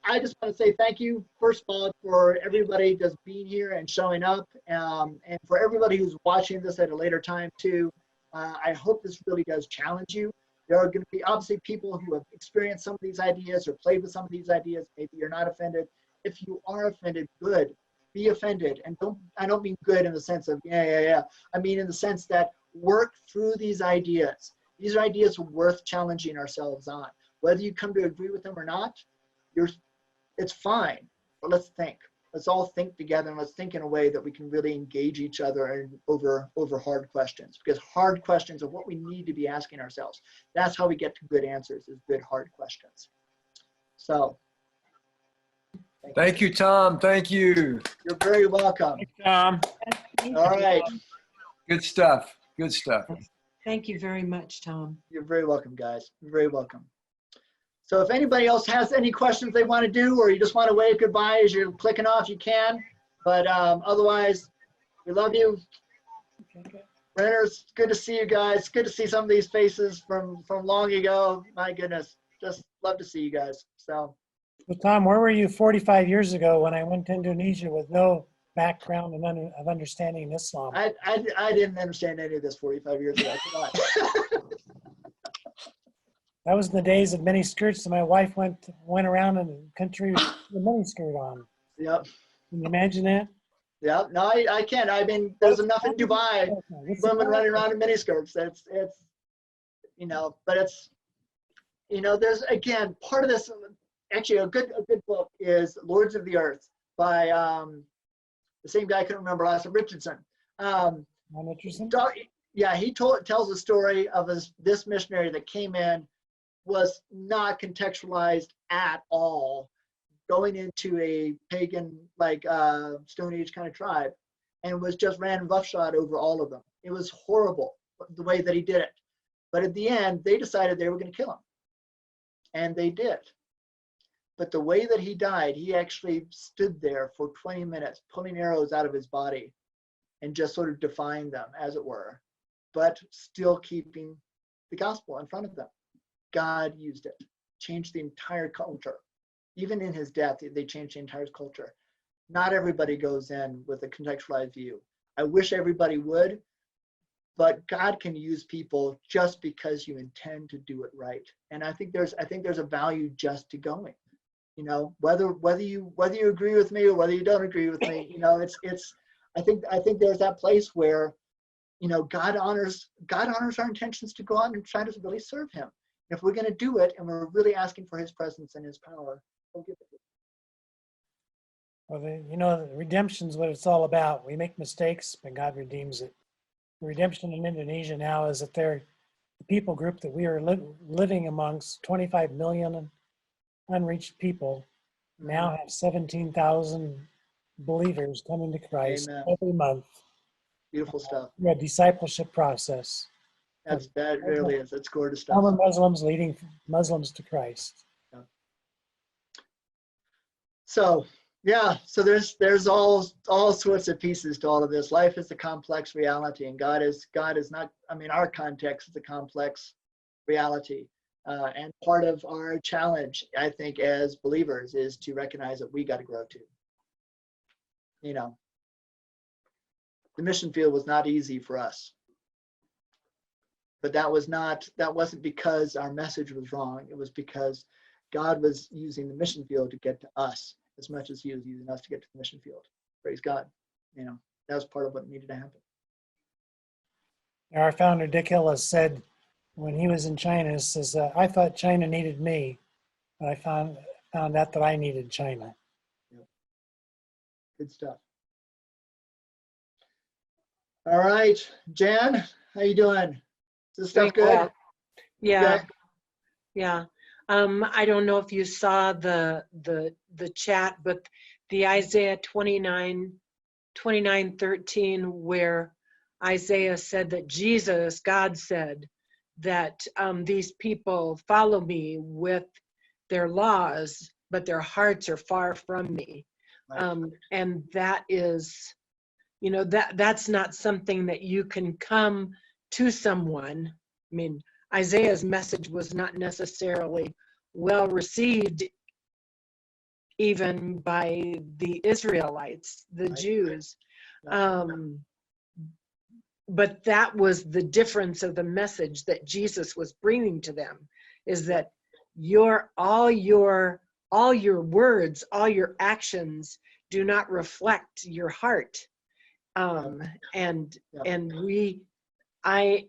I just want to say thank you, first of all, for everybody just being here and showing up, and for everybody who's watching this at a later time too. I hope this really does challenge you. There are going to be obviously people who have experienced some of these ideas or played with some of these ideas. Maybe you're not offended. If you are offended, good. Be offended. And I don't mean good in the sense of, yeah. I mean in the sense that work through these ideas. These are ideas worth challenging ourselves on. Whether you come to agree with them or not, it's fine. But let's think. Let's all think together, and let's think in a way that we can really engage each other over hard questions, because hard questions are what we need to be asking ourselves. That's how we get to good answers, is good hard questions. So thank you, Tom. Thank you. You're very welcome. Thanks, Tom. All right. Good stuff. Good stuff. Thank you very much, Tom. You're very welcome, guys. You're very welcome. So if anybody else has any questions they want to do, or you just want to wave goodbye as you're clicking off, you can. But otherwise, we love you. Renters, good to see you guys. Good to see some of these faces from long ago. My goodness, just love to see you guys. So, Well, Tom, where were you 45 years ago when I went to Indonesia with no background of understanding Islam? I didn't understand any of this 45 years ago. I forgot. That was in the days of mini skirts, and my wife went around in the country with a mini skirt on. Yep. Can you imagine that? Yeah, no, I can't. I mean, there's enough in Dubai, women running around in miniskirts. It's, you know, but it's, you know, there's, again, part of this, actually a good book is Lords of the Earth by the same guy I couldn't remember last name, Richardson. Richardson? Yeah, he tells a story of this missionary that came in, was not contextualized at all, going into a pagan, like Stone Age kind of tribe, and was just ran roughshod over all of them. It was horrible the way that he did it. But at the end, they decided they were going to kill him. And they did. But the way that he died, he actually stood there for 20 minutes, pulling arrows out of his body and just sort of defying them, as it were, but still keeping the gospel in front of them. God used it, changed the entire culture. Even in his death, they changed the entire culture. Not everybody goes in with a contextualized view. I wish everybody would, but God can use people just because you intend to do it right. And I think there's a value just to going. You know, whether you agree with me or whether you don't agree with me, you know, I think there's that place where, you know, God honors our intentions to go out and try to really serve him. If we're going to do it and we're really asking for his presence and his power, we'll give it. Well, you know, redemption is what it's all about. We make mistakes, but God redeems it. The redemption in Indonesia now is that they're the people group that we are living amongst, 25 million unreached people, now have 17,000 believers coming to Christ. Amen. Every month. Beautiful stuff. A discipleship process. That really is. That's gorgeous stuff. Former Muslims leading Muslims to Christ. Yeah. So yeah, so there's all sorts of pieces to all of this. Life is a complex reality, and God is not. I mean, our context is a complex reality. And part of our challenge, I think, as believers is to recognize that we got to grow too. You know, the mission field was not easy for us. But that wasn't because our message was wrong. It was because God was using the mission field to get to us as much as he was using us to get to the mission field. Praise God. You know, that was part of what needed to happen. Our founder, Dick Hillis, said when he was in China, he says, I thought China needed me, but I found out that I needed China. Yep. Good stuff. All right, Jan, how you doing? Is this stuff good? Well, yeah, Okay. yeah. I don't know if you saw the chat, but the Isaiah 29:13, where Isaiah said that Jesus, God said that these people follow me with their laws, but their hearts are far from me. Right. And that is, you know, that's not something that you can come to someone. I mean, Isaiah's message was not necessarily well received even by the Israelites, the Right. Jews. But that was the difference of the message that Jesus was bringing to them, is that all your words, all your actions do not reflect your heart. And I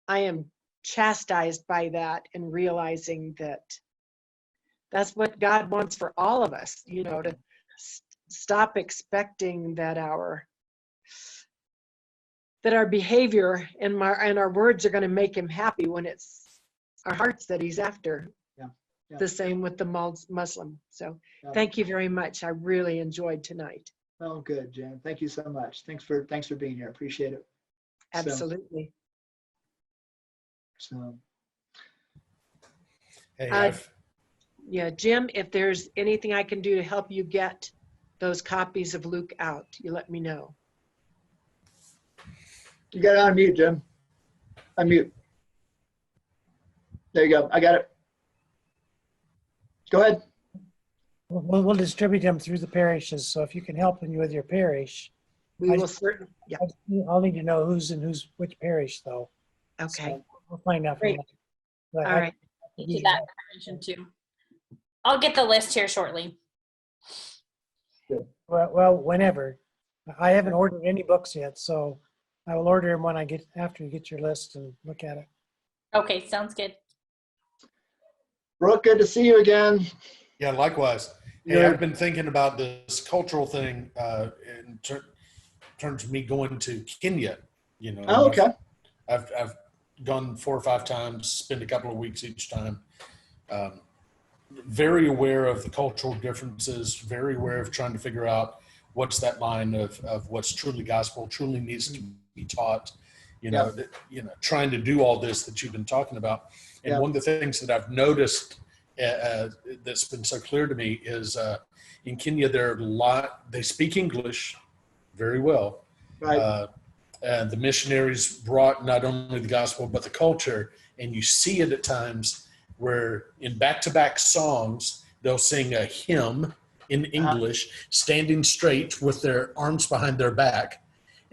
am chastised by that and realizing that that's what God wants for all of us, you know, to stop expecting that our behavior and our words are going to make him happy when it's our hearts that he's after. Yeah. The same with the Muslim. So Yeah. thank you very much. I really enjoyed tonight. Oh, good, Jan. Thank you so much. Thanks for being here. Appreciate it. Absolutely. So Hey, Yeah, Jim, if there's anything I can do to help you get those copies of Luke out, you let me know. you got it on mute, Jim. Unmute. There you go. I got it. Go ahead. We'll distribute them through the parishes. So if you can help them with your parish, We will certainly. Yeah. I'll need to know which parish though. Okay. So we'll find out from Great. that. All right. Thank you that information too. I'll get the list here shortly. Well, whenever. I haven't ordered any books yet, so I will order them after you get your list and look at it. Okay, sounds good. Brooke, good to see you again. Yeah, likewise. Hey, I've been thinking about this cultural thing in terms of me going to Kenya. You know, Oh, okay. I've gone 4 or 5 times, spent a couple of weeks each time. Very aware of the cultural differences, very aware of trying to figure out what's that line of what's truly gospel, truly needs to be taught. Trying to do all this that you've been talking about. And one of the things that I've noticed that's been so clear to me is in Kenya, they speak English very well. Right. And the missionaries brought not only the gospel, but the culture. And you see it at times where in back-to-back songs, they'll sing a hymn in English, standing straight with their arms behind their back.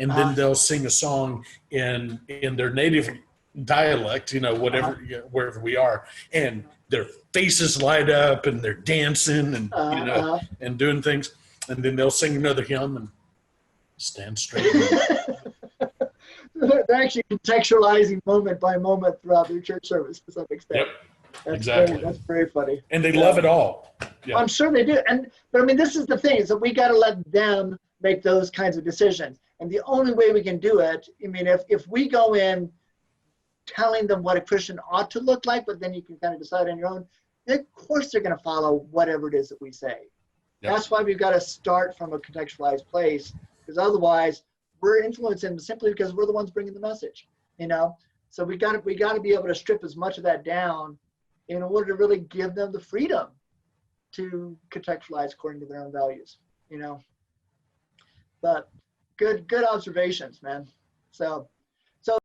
And then they'll sing a song in their native dialect, wherever we are. And their faces light up and they're dancing and, and doing things. And then they'll sing another hymn and stand straight. They're actually contextualizing moment by moment throughout their church service to some extent. Yep. That's Exactly. That's very funny. And they love it all. Yeah. I'm sure they do. But I mean, this is the thing, is that we got to let them make those kinds of decisions. And the only way we can do it, I mean, if we go in telling them what a Christian ought to look like, but then you can kind of decide on your own, of course they're going to follow whatever it is that we say. Yep. That's why we've got to start from a contextualized place, because otherwise we're influencing them simply because we're the ones bringing the message, So we got to be able to strip as much of that down in order to really give them the freedom to contextualize according to their own values, But good observations, man. So